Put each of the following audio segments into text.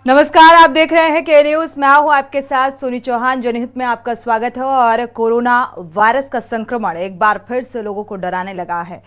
नमस्कार, आप देख रहे हैं के न्यूज। मैं हूं आपके साथ सोनी चौहान। जनहित में आपका स्वागत है। और कोरोना वायरस का संक्रमण एक बार फिर से लोगों को डराने लगा है।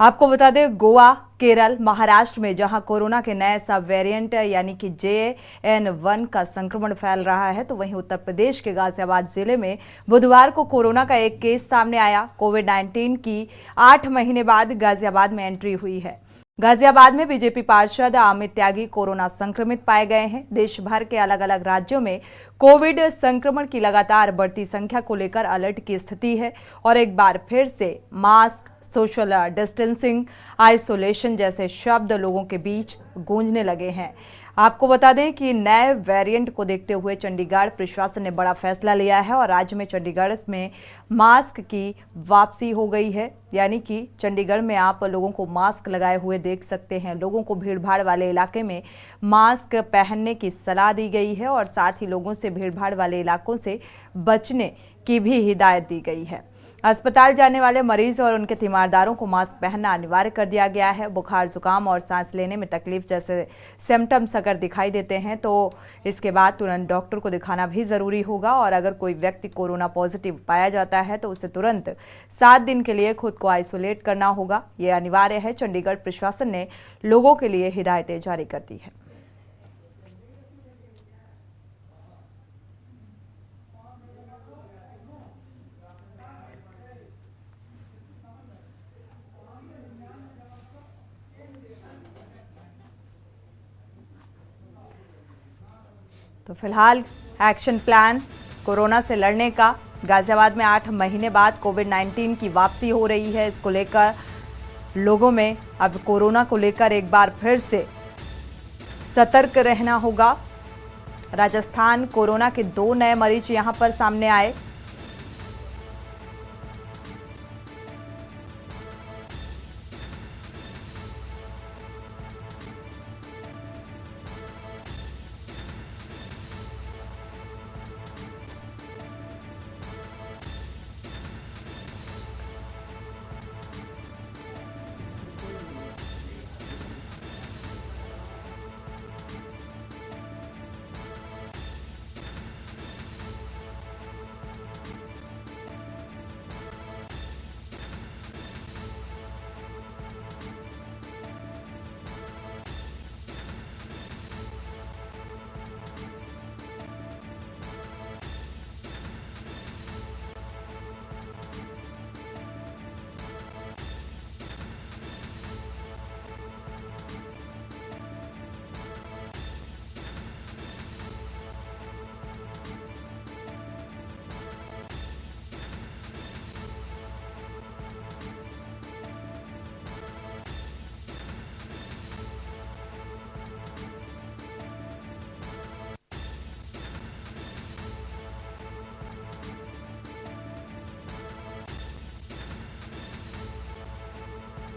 आपको बता दें, गोवा, केरल, महाराष्ट्र में जहां कोरोना के नए सब वेरिएंट यानी कि JN1 का संक्रमण फैल रहा है, तो वहीं उत्तर प्रदेश के गाजियाबाद जिले में बुधवार को कोरोना का एक केस सामने आया। कोविड-19 की 8 महीने बाद गाजियाबाद में एंट्री हुई है। गाजियाबाद में बीजेपी पार्षद अमित त्यागी कोरोना संक्रमित पाए गए हैं। देश भर के अलग अलग राज्यों में कोविड संक्रमण की लगातार बढ़ती संख्या को लेकर अलर्ट की स्थिति है और एक बार फिर से मास्क, सोशल डिस्टेंसिंग, आइसोलेशन जैसे शब्द लोगों के बीच गूंजने लगे हैं। आपको बता दें कि नए वेरिएंट को देखते हुए चंडीगढ़ प्रशासन ने बड़ा फैसला लिया है और राज्य में चंडीगढ़ में मास्क की वापसी हो गई है। यानी कि चंडीगढ़ में आप लोगों को मास्क लगाए हुए देख सकते हैं। लोगों को भीड़भाड़ वाले इलाके में मास्क पहनने की सलाह दी गई है और साथ ही लोगों से भीड़भाड़ वाले इलाकों से बचने की भी हिदायत दी गई है। अस्पताल जाने वाले मरीज और उनके तीमारदारों को मास्क पहनना अनिवार्य कर दिया गया है। बुखार, जुकाम और सांस लेने में तकलीफ जैसे सिम्टम्स अगर दिखाई देते हैं तो इसके बाद तुरंत डॉक्टर को दिखाना भी जरूरी होगा। और अगर कोई व्यक्ति कोरोना पॉजिटिव पाया जाता है तो उसे तुरंत 7 दिन के लिए खुद को आइसोलेट करना होगा। ये अनिवार्य है। चंडीगढ़ प्रशासन ने लोगों के लिए हिदायतें जारी कर दी है। तो फिलहाल एक्शन प्लान कोरोना से लड़ने का गाजियाबाद में 8 महीने बाद कोविड-19 की वापसी हो रही है। इसको लेकर लोगों में अब कोरोना को लेकर एक बार फिर से सतर्क रहना होगा। राजस्थान कोरोना के 2 नए मरीज यहां पर सामने आए।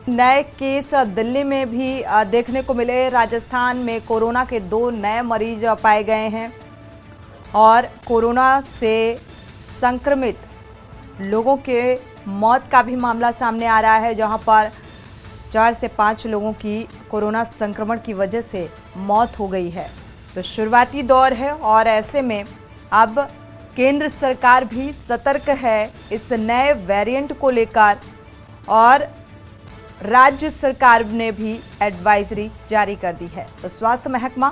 नए केस दिल्ली में भी देखने को मिले। राजस्थान में कोरोना के 2 नए मरीज पाए गए हैं और कोरोना से संक्रमित लोगों के मौत का भी मामला सामने आ रहा है, जहां पर 4 से 5 लोगों की कोरोना संक्रमण की वजह से मौत हो गई है। तो शुरुआती दौर है और ऐसे में अब केंद्र सरकार भी सतर्क है इस नए वेरिएंट को लेकर और राज्य सरकार ने भी एडवाइजरी जारी कर दी है। तो स्वास्थ्य महकमा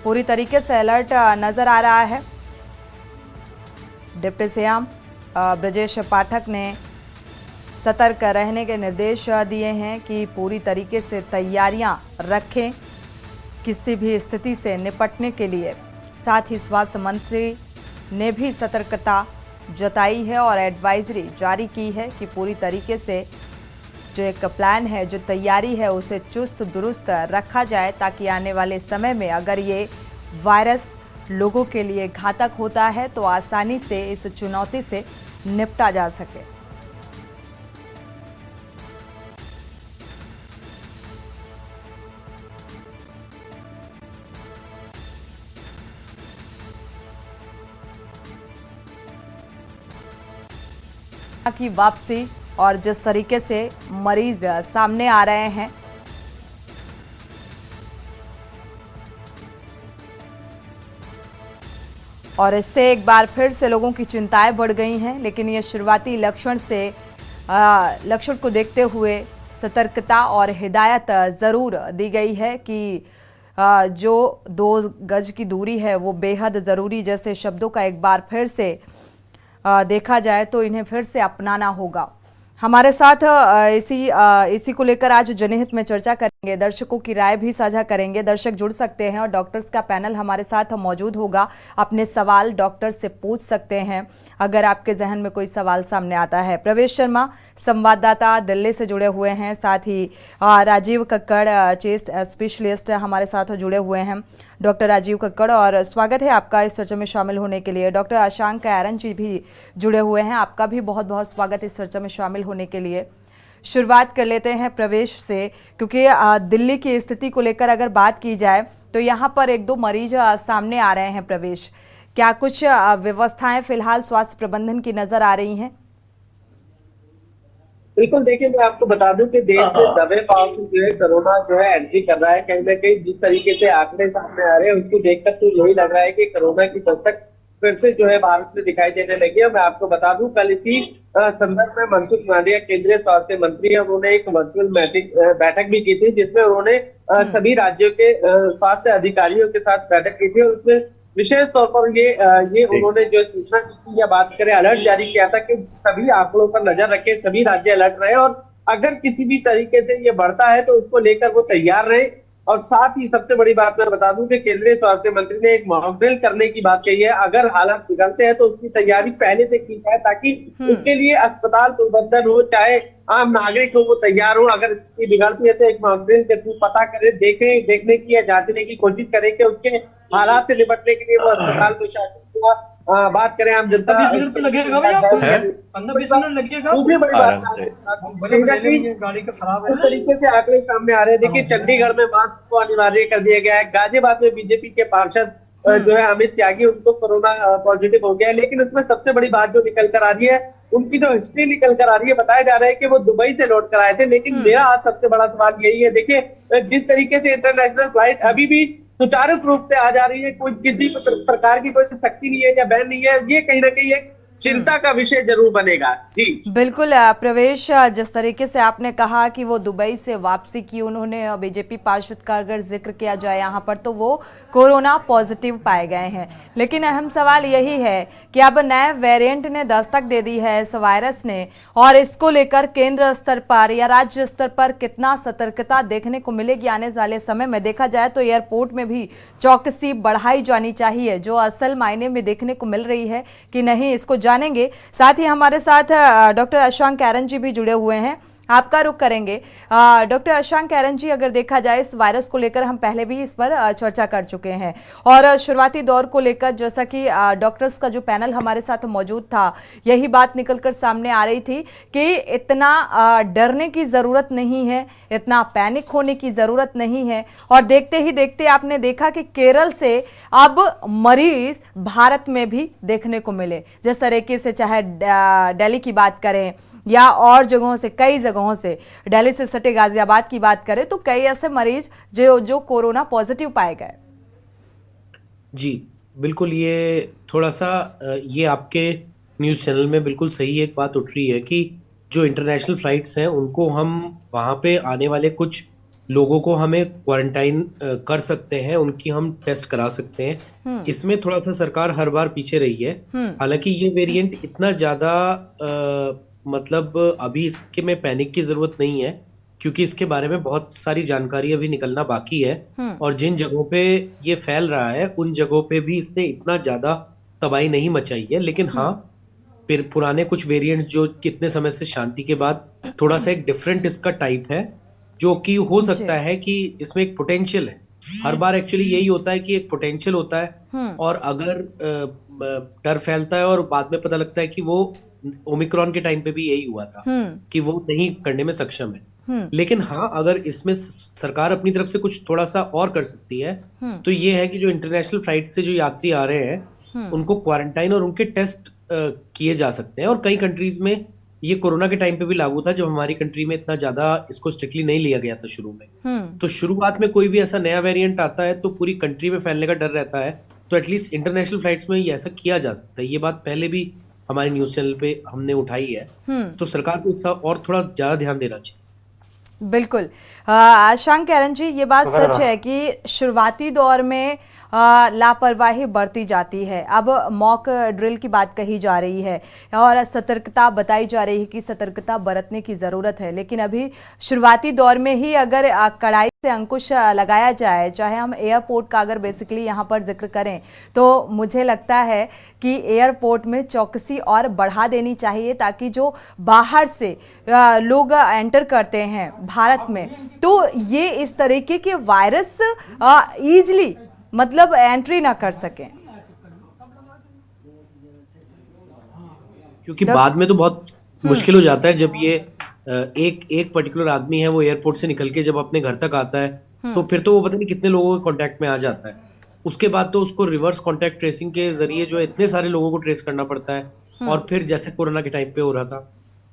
पूरी तरीके से अलर्ट नजर आ रहा है। डिप्टी सीएम ब्रजेश पाठक ने सतर्क रहने के निर्देश दिए हैं कि पूरी तरीके से तैयारियां रखें किसी भी स्थिति से निपटने के लिए। साथ ही स्वास्थ्य मंत्री ने भी सतर्कता जताई है और एडवाइजरी जारी की है कि पूरी तरीके से जो एक प्लान है, जो तैयारी है, उसे चुस्त दुरुस्त रखा जाए ताकि आने वाले समय में अगर ये वायरस लोगों के लिए घातक होता है तो आसानी से इस चुनौती से निपटा जा सके। की वापसी और जिस तरीके से मरीज सामने आ रहे हैं, और इससे एक बार फिर से लोगों की चिंताएं बढ़ गई हैं। लेकिन ये शुरुआती लक्षण को देखते हुए सतर्कता और हिदायत ज़रूर दी गई है कि जो 2 गज की दूरी है वो बेहद ज़रूरी जैसे शब्दों का एक बार फिर से देखा जाए तो इन्हें फिर से अपनाना होगा। हमारे साथ इसी को लेकर आज जनहित में चर्चा करेंगे, दर्शकों की राय भी साझा करेंगे। दर्शक जुड़ सकते हैं और डॉक्टर्स का पैनल हमारे साथ मौजूद होगा। अपने सवाल डॉक्टर से पूछ सकते हैं अगर आपके जहन में कोई सवाल सामने आता है। प्रवेश शर्मा संवाददाता दिल्ली से जुड़े हुए हैं, साथ ही राजीव कक्कड़ चेस्ट स्पेशलिस्ट हमारे साथ जुड़े हुए हैं। डॉक्टर राजीव कक्कड़, और स्वागत है आपका इस चर्चा में शामिल होने के लिए। डॉक्टर अशांक एरन जी भी जुड़े हुए हैं, आपका भी बहुत बहुत स्वागत इस चर्चा में शामिल होने के लिए। शुरुआत कर लेते हैं प्रवेश से, क्योंकि दिल्ली की स्थिति को लेकर अगर बात की जाए तो यहाँ पर 1-2 मरीज सामने आ रहे हैं। प्रवेश, क्या कुछ व्यवस्थाएं फिलहाल स्वास्थ्य प्रबंधन की नजर आ रही हैं? बिल्कुल, देखिए मैं आपको बता दूं कि देश में दबे पांव से जो है कोरोना जो है एंट्री कर रहा है। कहीं ना कहीं जिस तरीके से आंकड़े सामने आ रहे हैं उसको देखकर तो यही लग रहा है कि कोरोना की दस्तक फिर से जो है भारत में दिखाई देने लगी है। मैं आपको बता दूं, कल इसी संदर्भ में मनसुख मांडविया केंद्रीय स्वास्थ्य मंत्री है, उन्होंने एक वर्चुअल बैठक भी की थी जिसमें उन्होंने सभी राज्यों के स्वास्थ्य अधिकारियों के साथ बैठक की थी और उसमें विशेष तौर पर ये उन्होंने जो सूचना की या बात करें अलर्ट जारी किया था कि सभी आंकड़ों पर नजर रखें, सभी राज्य अलर्ट रहे और अगर किसी भी तरीके से ये बढ़ता है तो उसको लेकर वो तैयार रहे। और साथ ही सबसे बड़ी बात मैं बता दूं कि केंद्रीय स्वास्थ्य मंत्री ने एक मॉक ड्रिल करने की बात कही है। अगर हालात बिगड़ते हैं तो उसकी तैयारी पहले से की जाए ताकि उसके लिए अस्पताल प्रबंधन हो चाहे आम नागरिक हो वो तैयार हो। अगर स्थिति बिगड़ती है तो एक मॉक ड्रिल के थ्रू पता करें, देखने की या जांचने की कोशिश करें कि उसके हालात से निपटने के लिए वो अस्पताल प्रशासन को बात करें। आम जनता तो लगेगा भैया, 15-20 मिनट लगेगा। दूसरी बड़ी बात गाड़ी का खराब है, तरीके से आंकड़े सामने आ रहे हैं। देखिए चंडीगढ़ में मास्क को अनिवार्य कर दिया गया है। गाजियाबाद में बीजेपी के पार्षद जो है अमित त्यागी, उनको कोरोना पॉजिटिव हो गया है। लेकिन उसमें सबसे बड़ी बात जो निकल कर आ रही है, उनकी जो हिस्ट्री निकल कर आ रही है, बताया जा रहा है कि वो दुबई से लौट कर आए थे। लेकिन मेरा आज सबसे बड़ा सवाल यही है, देखिए जिस तरीके से इंटरनेशनल फ्लाइट अभी भी सुचारू रूप से आ जा रही है, कोई किसी प्रकार की कोई सख्ती नहीं है या बैन नहीं है, ये कहीं ना कहीं एक चिंता का विषय जरूर बनेगा। जी बिल्कुल प्रवेश, जिस तरीके से आपने कहा कि वो दुबई से वापसी की, उन्होंने बीजेपी पार्षद का अगर जिक्र किया जाए यहाँ पर तो वो कोरोना पॉजिटिव पाए गए हैं। लेकिन अहम सवाल यही है कि अब नए वेरिएंट ने दस्तक दे दी है इस वायरस ने, और इसको लेकर केंद्र स्तर पर या राज्य स्तर पर कितना सतर्कता देखने को मिलेगी आने वाले समय में। देखा जाए तो एयरपोर्ट में भी चौकसी बढ़ाई जानी चाहिए, जो असल मायने में देखने को मिल रही है कि नहीं, इसको जानेंगे। साथ ही हमारे साथ डॉक्टर अशांक एरन जी भी जुड़े हुए हैं, आपका रुख करेंगे। डॉक्टर अशांक एरन जी, अगर देखा जाए इस वायरस को लेकर हम पहले भी इस पर चर्चा कर चुके हैं और शुरुआती दौर को लेकर जैसा कि डॉक्टर्स का जो पैनल हमारे साथ मौजूद था, यही बात निकलकर सामने आ रही थी कि इतना डरने की ज़रूरत नहीं है, इतना पैनिक होने की ज़रूरत नहीं है। और देखते ही देखते आपने देखा कि केरल से अब मरीज भारत में भी देखने को मिले। जिस तरीके से चाहे दिल्ली की बात करें या और जगहों से, कई जगहों से, दिल्ली से सटे गाजियाबाद की बात करें तो कई ऐसे मरीज जो कोरोना पॉजिटिव पाए गए। जी बिल्कुल, ये थोड़ा सा ये आपके न्यूज़ चैनल में बिल्कुल सही एक बात उठ रही है कि जो इंटरनेशनल फ्लाइट्स हैं उनको हम वहाँ पे आने वाले कुछ लोगों को हमें क्वारंटाइन कर सकते हैं, उनकी हम टेस्ट करा सकते हैं। इसमें थोड़ा सा सरकार हर बार पीछे रही है। हालांकि ये वेरिएंट इतना ज़्यादा मतलब अभी इसके में पैनिक की जरूरत नहीं है, क्योंकि इसके बारे में बहुत सारी जानकारी अभी निकलना बाकी है और जिन जगहों पे ये फैल रहा है उन जगहों पे भी इसने इतना ज्यादा तबाही नहीं मचाई है। लेकिन हाँ, फिर पुराने कुछ वेरिएंट्स जो कितने समय से शांति के बाद थोड़ा सा एक डिफरेंट इसका टाइप है, जो कि हो सकता है कि जिसमें एक पोटेंशियल है। हर बार एक्चुअली यही होता है कि एक पोटेंशियल होता है और अगर डर फैलता है और बाद में पता लगता है कि वो ओमिक्रॉन के टाइम पे भी यही हुआ था कि वो नहीं करने में सक्षम है। लेकिन हाँ, अगर इसमें सरकार अपनी तरफ से कुछ थोड़ा सा और कर सकती है तो ये है कि जो इंटरनेशनल फ्लाइट से जो यात्री आ रहे हैं उनको क्वारंटाइन और उनके टेस्ट किए जा सकते हैं। और कई कंट्रीज में ये कोरोना के टाइम पे भी लागू था, जब हमारी कंट्री में इतना ज्यादा इसको स्ट्रिक्टली नहीं लिया गया था शुरू में। तो शुरुआत में कोई भी ऐसा नया वेरिएंट आता है तो पूरी कंट्री में फैलने का डर रहता है तो एटलीस्ट इंटरनेशनल फ्लाइट्स में ये ऐसा किया जा सकता है। ये बात पहले भी हमारे न्यूज़ चैनल पे हमने उठाई है, तो सरकार को इसका और थोड़ा ज़्यादा ध्यान देना चाहिए। बिल्कुल। शांक कैरन जी, ये बात सच है कि शुरुआती दौर में लापरवाही बरती जाती है। अब मॉक ड्रिल की बात कही जा रही है और सतर्कता बताई जा रही है कि सतर्कता बरतने की ज़रूरत है, लेकिन अभी शुरुआती दौर में ही अगर कड़ाई से अंकुश लगाया जाए, चाहे हम एयरपोर्ट का अगर बेसिकली यहाँ पर जिक्र करें, तो मुझे लगता है कि एयरपोर्ट में चौकसी और बढ़ा देनी चाहिए, ताकि जो बाहर से लोग एंटर करते हैं भारत में, तो ये इस तरीके के वायरस ईजिली मतलब एंट्री ना कर सकें। क्योंकि बाद में तो बहुत मुश्किल हो जाता है जब ये एक पर्टिकुलर आदमी है, वो एयरपोर्ट से निकल के जब अपने घर तक आता है, तो फिर तो वो पता नहीं कितने लोगों के कांटेक्ट में आ जाता है। उसके बाद तो उसको रिवर्स कांटेक्ट ट्रेसिंग के जरिए जो है इतने सारे लोगों को ट्रेस करना पड़ता है, और फिर जैसे कोरोना के टाइम पे हो रहा था,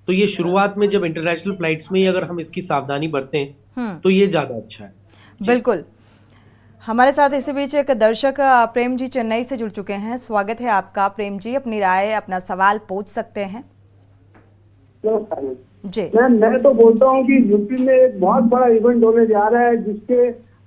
तो ये शुरुआत में जब इंटरनेशनल फ्लाइट्स में ही अगर हम इसकी सावधानी बरतें तो ये ज्यादा अच्छा है। बिल्कुल। हमारे साथ इसी बीच एक दर्शक प्रेम जी चेन्नई से जुड़ चुके हैं। स्वागत है आपका प्रेम जी, अपनी राय अपना सवाल पूछ सकते हैं जी। मैं तो बोलता हूँ कि यूपी में एक बहुत बड़ा इवेंट होने जा रहा है, जिसके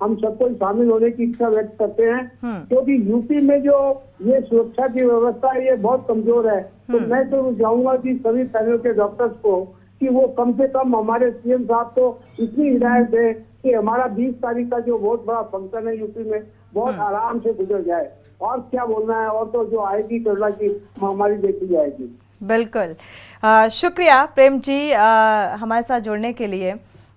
हम सबको शामिल होने की इच्छा व्यक्त करते हैं, क्योंकि यूपी में जो ये सुरक्षा की व्यवस्था है ये बहुत कमजोर है। तो मैं तो चाहूंगा कि सभी पैनल के डॉक्टर्स को कि वो कम से कम हमारे सीएम साहब को इतनी हिदायत दे कि हमारा 20 तारीख का जो बहुत बड़ा फंक्शन है यूपी में बहुत आराम से गुजर जाए। और क्या बोलना है, और तो जो आएगी कोरोना की महामारी देखी जाएगी। बिल्कुल। शुक्रिया प्रेम जी हमारे साथ जुड़ने के लिए,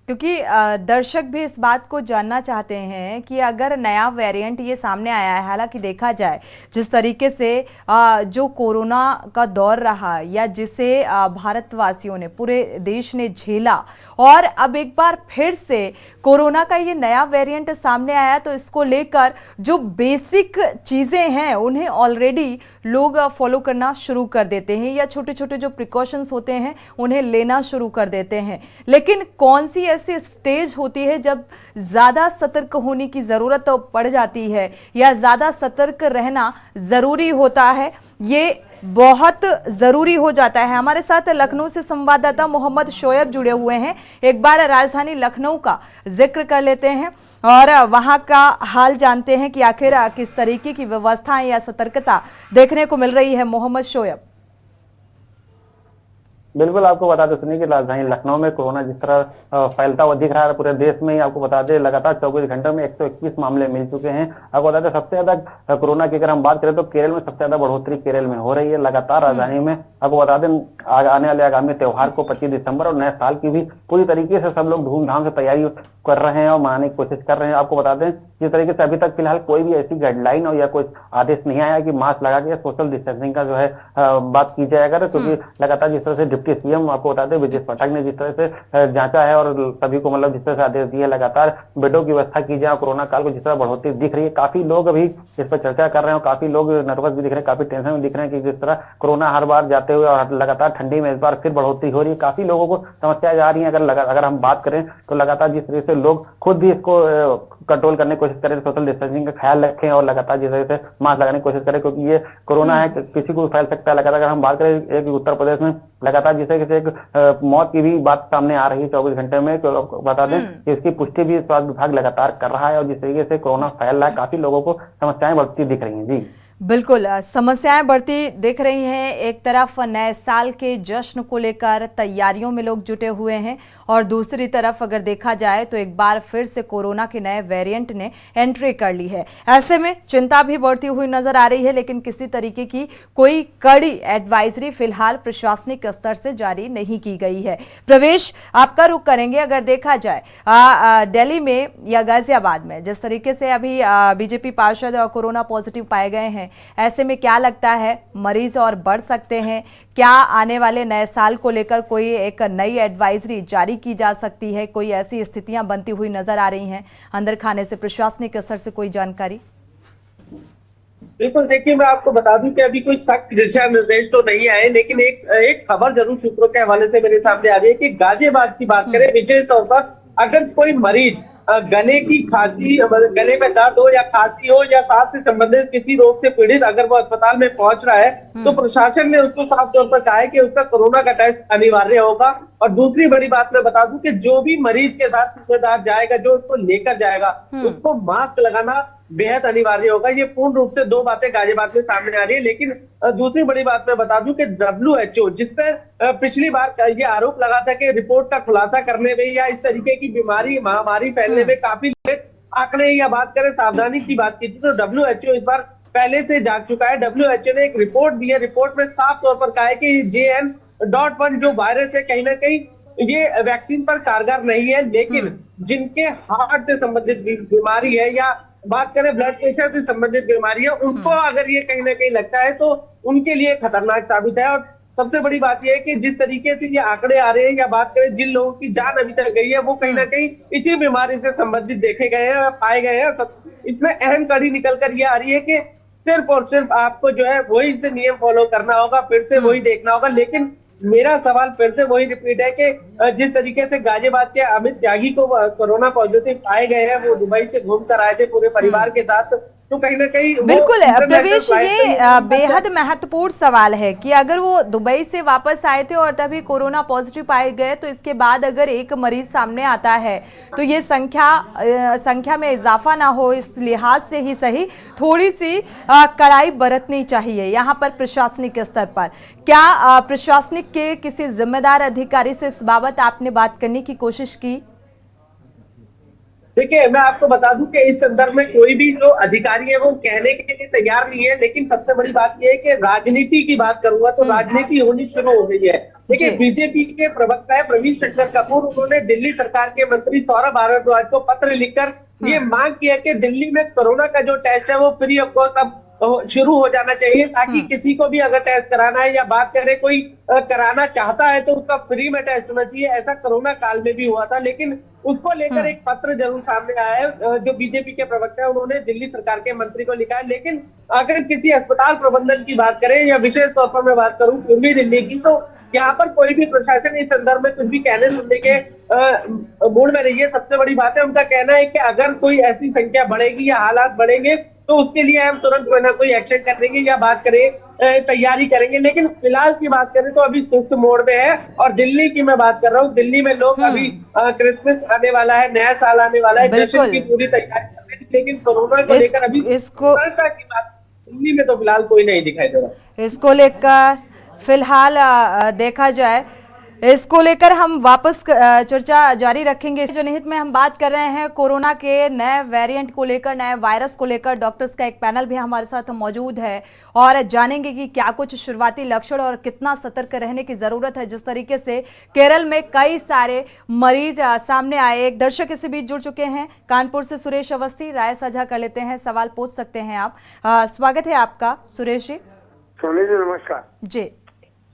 क्योंकि दर्शक भी इस बात को जानना चाहते हैं कि अगर नया वेरिएंट ये सामने आया है, हालांकि देखा जाए जिस तरीके से जो कोरोना का दौर रहा या जिसे भारतवासियों ने पूरे देश ने झेला, और अब एक बार फिर से कोरोना का ये नया वेरिएंट सामने आया, तो इसको लेकर जो बेसिक चीज़ें हैं उन्हें ऑलरेडी लोग फॉलो करना शुरू कर देते हैं, या छोटे छोटे जो प्रिकॉशंस होते हैं उन्हें लेना शुरू कर देते हैं। लेकिन कौन सी ऐसी स्टेज होती है जब ज़्यादा सतर्क होने की ज़रूरत पड़ जाती है या ज़्यादा सतर्क रहना ज़रूरी होता है, ये बहुत ज़रूरी हो जाता है। हमारे साथ लखनऊ से संवाददाता मोहम्मद शोएब जुड़े हुए हैं। एक बार राजधानी लखनऊ का जिक्र कर लेते हैं और वहां का हाल जानते हैं कि आखिर किस तरीके की व्यवस्थाएं या सतर्कता देखने को मिल रही है। मोहम्मद शोएब। बिल्कुल, आपको बता दें सुनिए कि राजधानी लखनऊ में कोरोना जिस तरह फैलता हुआ दिख रहा है पूरे देश में ही, आपको बता दें लगातार 24 घंटों में 121 मामले मिल चुके हैं। आपको बता दें सबसे ज्यादा कोरोना की अगर हम बात करें तो केरल में सबसे ज्यादा बढ़ोतरी केरल में हो रही है लगातार राजधानी में। आपको बता दें आने वाले आगामी त्योहार को 25 दिसंबर और नए साल की भी पूरी तरीके से सब लोग धूमधाम से तैयारी कर रहे हैं और मनाने की कोशिश कर रहे हैं। आपको बता दें जिस तरीके से अभी तक फिलहाल कोई भी ऐसी गाइडलाइन और या कोई आदेश नहीं आया कि मास्क लगा के सोशल डिस्टेंसिंग का जो है बात की जाए अगर, क्योंकि लगातार जिस तरह से डिप्टी सीएम आपको बता दें ब्रजेश पाठक ने जिस तरह से जांचा है और सभी को मतलब जिस तरह से आदेश दिए लगातार बेडों की व्यवस्था की जाए, कोरोना काल को जिस तरह बढ़ोतरी दिख रही है, काफी लोग अभी इस पर चर्चा कर रहे हैं, काफी लोग नर्वस भी दिख रहे हैं, काफी टेंशन में दिख रहे हैं कि जिस तरह कोरोना हर बार जाते हुए और लगातार ठंडी में इस बार फिर बढ़ोतरी हो रही है, काफी लोगों को समस्या जा रही है। अगर हम बात करें तो लगातार जिस तरह से लोग खुद भी इसको कंट्रोल करने की कोशिश करें, सोशल डिस्टेंसिंग का ख्याल रखें और लगातार जिस तरह से मास्क लगाने की कोशिश करें, क्योंकि ये कोरोना है किसी को फैल सकता है। लगातार अगर हम बात करें एक उत्तर प्रदेश में लगातार जिस तरीके से एक मौत की भी बात सामने आ रही है 24 घंटे में, तो बता दें कि इसकी पुष्टि भी स्वास्थ्य विभाग लगातार कर रहा है और जिस तरीके से कोरोना फैल रहा है काफी लोगों को समस्याएं बढ़ती दिख रही हैं। जी बिल्कुल, समस्याएं बढ़ती दिख रही हैं। एक तरफ नए साल के जश्न को लेकर तैयारियों में लोग जुटे हुए हैं और दूसरी तरफ अगर देखा जाए तो एक बार फिर से कोरोना के नए वेरिएंट ने एंट्री कर ली है। ऐसे में चिंता भी बढ़ती हुई नजर आ रही है, लेकिन किसी तरीके की कोई कड़ी एडवाइजरी फिलहाल प्रशासनिक स्तर से जारी नहीं की गई है। प्रवेश, आपका रुख करेंगे अगर देखा जाए दिल्ली में या गाजियाबाद में जिस तरीके से अभी बीजेपी पार्षद कोरोना पॉजिटिव पाए गए हैं, ऐसे में क्या लगता है मरीज और बढ़ सकते हैं? क्या आने वाले नए साल को लेकर कोई एक नई एडवाइजरी जारी की जा सकती है? कोई ऐसी स्थितियां बनती हुई नजर आ रही हैं अंदर खाने से प्रशासनिक स्तर से कोई जानकारी? बिल्कुल, देखिए मैं आपको बता दूं कि अभी कोई सख्त दिशा निर्देश तो नहीं आए, लेकिन एक खबर जरूर सूत्रों के हवाले से मेरे सामने आ रही है कि गाजियाबाद की बात करें विशेष तौर पर अगर कोई मरीज गले की खांसी, गले में दर्द हो या खांसी हो या सांस से संबंधित किसी रोग से पीड़ित अगर वो अस्पताल में पहुंच रहा है तो प्रशासन ने उसको साफ तौर पर कहा है कि उसका कोरोना का टेस्ट अनिवार्य होगा। और दूसरी बड़ी बात मैं बता दूं कि जो भी मरीज के साथ रिश्तेदार जाएगा, जो उसको लेकर जाएगा, उसको मास्क लगाना बेहद अनिवार्य होगा। ये पूर्ण रूप से दो बातें गाजियाबाद में सामने आ रही है। लेकिन दूसरी बड़ी बात मैं बता दूं कि WHO, जिस पर पिछली बार ये आरोप लगा था कि रिपोर्ट का खुलासा करने में या इस तरीके की बीमारी महामारी फैलने में काफी लेट आंकड़े या बात करें सावधानी की बात की थी, तो WHO इस बार पहले से जाग चुका है। WHO ने एक रिपोर्ट दी है, रिपोर्ट में साफ तौर पर कहा है कि JN.1 जो वायरस है कहीं ना कहीं ये वैक्सीन पर कारगर नहीं है, लेकिन जिनके हार्ट से संबंधित बीमारी है या बात करें ब्लड प्रेशर से संबंधित बीमारी है, उनको अगर ये कहीं ना कहीं लगता है तो उनके लिए खतरनाक साबित है। और सबसे बड़ी बात यह है कि जिस तरीके से ये आंकड़े आ रहे हैं या बात करें जिन लोगों की जान अभी तक गई है वो कहीं ना कहीं इसी बीमारी से संबंधित देखे गए हैं, पाए गए हैं। इसमें अहम कड़ी निकल कर ये आ रही है कि सिर्फ और सिर्फ आपको जो है वही से नियम फॉलो करना होगा, फिर से वही देखना होगा। लेकिन मेरा सवाल फिर से वही रिपीट है कि जिस तरीके से गाजियाबाद के अमित त्यागी को कोरोना पॉजिटिव पाए गए हैं, वो दुबई से घूम कर आए थे पूरे परिवार के साथ, तो कहीं ना कहीं बिल्कुल प्रवेश, ये बेहद महत्वपूर्ण सवाल है कि अगर वो दुबई से वापस आए थे और तभी कोरोना पॉजिटिव पाए गए, तो इसके बाद अगर एक मरीज सामने आता है तो ये संख्या में इजाफा ना हो, इस लिहाज से ही सही थोड़ी सी कड़ाई बरतनी चाहिए यहाँ पर प्रशासनिक स्तर पर। क्या प्रशासनिक के किसी जिम्मेदार अधिकारी से इस बाबत आपने बात करने की कोशिश की? देखिए, मैं आपको बता दूं कि इस संदर्भ में कोई भी जो अधिकारी है वो कहने के लिए तैयार नहीं है। लेकिन सबसे बड़ी बात यह है कि राजनीति की बात करूंगा तो राजनीति होनी शुरू हो गई है। देखिए, बीजेपी के प्रवक्ता है प्रवीण शंकर कपूर, उन्होंने दिल्ली सरकार के मंत्री सौरभ भारद्वाज को पत्र लिखकर ये मांग की है कि दिल्ली में कोरोना का जो टेस्ट है वो फ्री ऑफ कॉस्ट अब शुरू हो जाना चाहिए, ताकि किसी को भी अगर टेस्ट कराना है या बात करें कोई कराना चाहता है तो उसका फ्री में टेस्ट होना चाहिए। ऐसा कोरोना काल में भी हुआ था, लेकिन उसको लेकर एक पत्र जरूर सामने आया है। जो बीजेपी के प्रवक्ता है उन्होंने दिल्ली सरकार के मंत्री को लिखा है। लेकिन अगर किसी अस्पताल प्रबंधन की बात करें या विशेष तौर पर मैं बात करूं पूर्वी दिल्ली की, तो यहाँ पर कोई भी प्रशासन इस संदर्भ में कुछ भी कहने सुनने के मूड में नहीं है। सबसे बड़ी बात है, उनका कहना है कि अगर कोई ऐसी संख्या बढ़ेगी या हालात बढ़ेंगे तो उसके लिए हम तुरंत कोई ना कोई एक्शन करेंगे या बात करें तैयारी करेंगे। लेकिन फिलहाल की बात करें तो अभी सुस्त मोड में है। और दिल्ली की मैं बात कर रहा हूँ, दिल्ली में लोग अभी क्रिसमस आने वाला है, नया साल आने वाला है, जश्न की पूरी तैयारी कर रहे हैं। लेकिन कोरोना को लेकर अभी इसको की बात दिल्ली में तो फिलहाल कोई नहीं दिखाई दे रहा। इसको लेकर फिलहाल देखा जाए, इसको लेकर हम वापस चर्चा जारी रखेंगे। जनहित में हम बात कर रहे हैं कोरोना के नए वेरिएंट को लेकर, नए वायरस को लेकर। डॉक्टर्स का एक पैनल भी हमारे साथ मौजूद है और जानेंगे कि क्या कुछ शुरुआती लक्षण और कितना सतर्क रहने की जरूरत है। जिस तरीके से केरल में कई सारे मरीज सामने आए। एक दर्शक इसी बीच जुड़ चुके हैं, कानपुर से सुरेश अवस्थी, राय साझा कर लेते हैं, सवाल पूछ सकते हैं आप। स्वागत है आपका सुरेश जी। सोनी जी नमस्कार जी।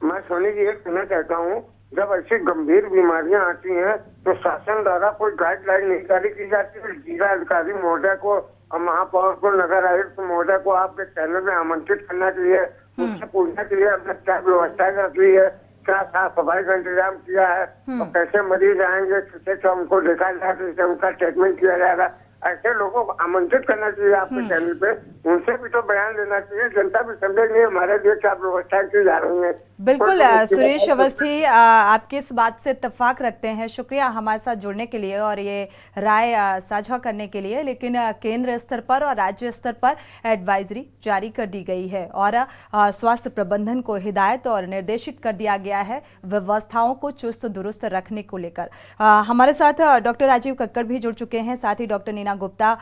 मैं सोनी जी एक कहना चाहता हूँ, जब ऐसी गंभीर बीमारियां आती हैं तो शासन द्वारा कोई गाइडलाइन नहीं जारी की जाती है। जिला अधिकारी महोदय को और महापौर को, नगर आयुक्त महोदय को आपके चैनल में आमंत्रित करना चाहिए, उनसे पूछना चाहिए हमने क्या व्यवस्था कर ली है, क्या साफ सफाई का इंतजाम किया है और कैसे मरीज आएंगे, कैसे उनको देखा जाए, उनका ट्रीटमेंट किया जाएगा। ऐसे लोगों को आमंत्रित करना चाहिए आपके चैनल पे, उनसे भी तो बयान देना चाहिए, जनता भी समझेगी हमारे लिए क्या व्यवस्था की जा रही है। बिल्कुल सुरेश अवस्थी, आपकी इस बात से इत्तेफाक रखते हैं। शुक्रिया हमारे साथ जुड़ने के लिए और ये राय साझा करने के लिए। लेकिन केंद्र स्तर पर और राज्य स्तर पर एडवाइजरी जारी कर दी गई है और स्वास्थ्य प्रबंधन को हिदायत और निर्देशित कर दिया गया है व्यवस्थाओं को चुस्त दुरुस्त रखने को लेकर। हमारे साथ डॉक्टर राजीव कक्कड़ भी जुड़ चुके हैं, साथ ही डॉक्टर नीना गुप्ता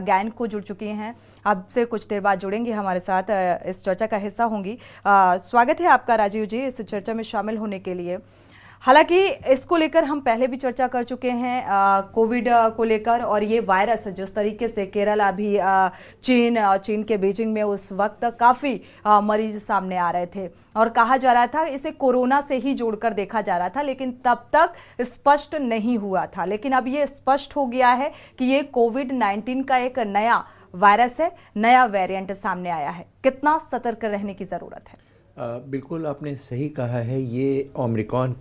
गैन को जुड़ चुकी हैं। अब से कुछ देर बाद जुड़ेंगे, हमारे साथ इस चर्चा का हिस्सा होंगी। स्वागत है आपका राजीव जी इस चर्चा में शामिल होने के लिए। हालांकि इसको लेकर हम पहले भी चर्चा कर चुके हैं, कोविड को लेकर, और ये वायरस जिस तरीके से केरल अभी चीन के बीजिंग में उस वक्त काफ़ी मरीज सामने आ रहे थे और कहा जा रहा था इसे कोरोना से ही जोड़कर देखा जा रहा था, लेकिन तब तक स्पष्ट नहीं हुआ था। लेकिन अब ये स्पष्ट हो गया है कि ये कोविड-19 का एक नया वायरस है, नया वेरिएंट सामने आया है। कितना सतर्क रहने की ज़रूरत है? बिल्कुल आपने सही कहा है। ये ओमिक्रॉन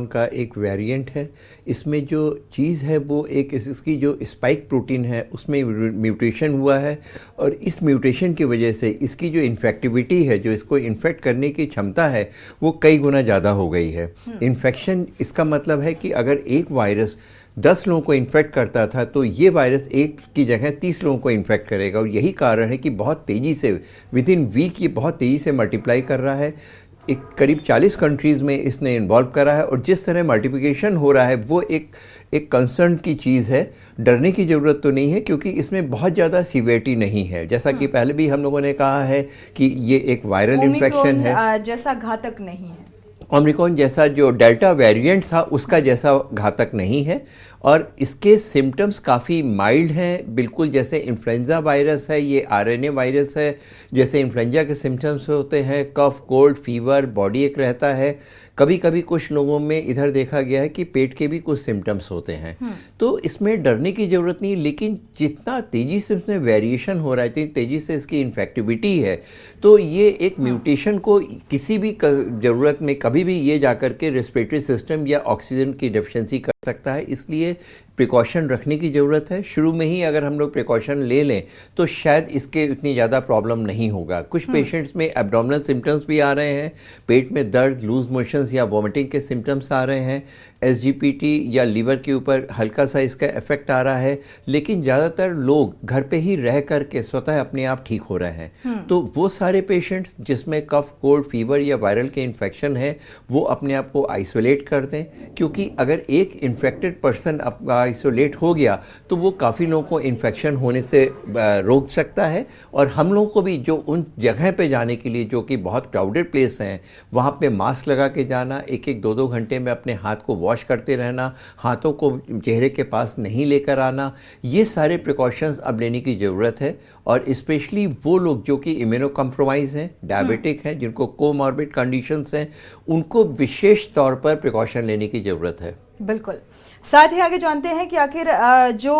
का एक वेरिएंट है। इसमें जो चीज़ है वो एक इसकी जो स्पाइक प्रोटीन है उसमें म्यूटेशन हुआ है, और इस म्यूटेशन की वजह से इसकी जो इन्फेक्टिविटी है, जो इसको इन्फेक्ट करने की क्षमता है, वो कई गुना ज़्यादा हो गई है। इन्फेक्शन, इसका मतलब है कि अगर एक वायरस 10 लोगों को इन्फेक्ट करता था तो ये वायरस एक की जगह 30 लोगों को इन्फेक्ट करेगा, और यही कारण है कि बहुत तेज़ी से विद इन वीक ये बहुत तेज़ी से मल्टीप्लाई कर रहा है। एक करीब 40 कंट्रीज़ में इसने इन्वॉल्व करा है, और जिस तरह मल्टीप्लिकेशन हो रहा है वो एक कंसर्न की चीज़ है। डरने की ज़रूरत तो नहीं है, क्योंकि इसमें बहुत ज़्यादा सीवियरिटी नहीं है। जैसा कि पहले भी हम लोगों ने कहा है कि ये एक वायरल इन्फेक्शन है, जैसा घातक नहीं है। ओमिक्रॉन जैसा जो डेल्टा वेरिएंट था उसका जैसा घातक नहीं है, और इसके सिम्टम्स काफ़ी माइल्ड हैं, बिल्कुल जैसे इन्फ्लुएंजा वायरस है। ये आरएनए वायरस है। जैसे इन्फ्लुएंजा के सिम्टम्स होते हैं, कफ, कोल्ड, फीवर, बॉडी एक रहता है। कभी कभी कुछ लोगों में इधर देखा गया है कि पेट के भी कुछ सिम्टम्स होते हैं। तो इसमें डरने की ज़रूरत नहीं, लेकिन जितना तेज़ी से इसमें वेरिएशन हो रहा है, इतनी तेज़ी से इसकी इन्फेक्टिविटी है, तो ये एक म्यूटेशन को किसी भी ज़रूरत में कभी भी ये जाकर के रेस्पिरेटरी सिस्टम या ऑक्सीजन की डेफिशिएंसी कर सकता है। इसलिए प्रिकॉशन रखने की ज़रूरत है। शुरू में ही अगर हम लोग प्रिकॉशन ले लें तो शायद इसके इतनी ज़्यादा प्रॉब्लम नहीं होगा। कुछ पेशेंट्स में एब्डोमिनल सिम्टम्स भी आ रहे हैं, पेट में दर्द, लूज मोशंस या वॉमिटिंग के सिम्टम्स आ रहे हैं, एसजीपीटी या लीवर के ऊपर हल्का सा इसका इफेक्ट आ रहा है, लेकिन ज़्यादातर लोग घर पे ही रह करके स्वतः अपने आप ठीक हो रहे हैं। तो वो सारे पेशेंट्स जिसमें कफ, कोल्ड, फीवर या वायरल के इन्फेक्शन है, वो अपने आप को आइसोलेट कर दें, क्योंकि अगर एक इन्फेक्टेड पर्सन आइसोलेट हो गया तो वो काफ़ी लोगों को इन्फेक्शन होने से रोक सकता है। और हम लोगों को भी जो उन जगह पे जाने के लिए जो कि बहुत क्राउडेड प्लेस हैं, वहाँ पे मास्क लगा के जाना, एक एक 2-2 घंटे में अपने हाथ को वॉश करते रहना, हाथों को चेहरे के पास नहीं लेकर आना, ये सारे प्रिकॉशंस अब लेने की ज़रूरत है। और स्पेशली वो लोग जो कि इम्यूनो कॉम्प्रोमाइज़ हैं, डायबिटिक हैं, जिनको कोमॉर्बिड कंडीशंस हैं, उनको विशेष तौर पर प्रिकॉशन लेने की ज़रूरत है। बिल्कुल। साथ ही आगे जानते हैं कि आखिर जो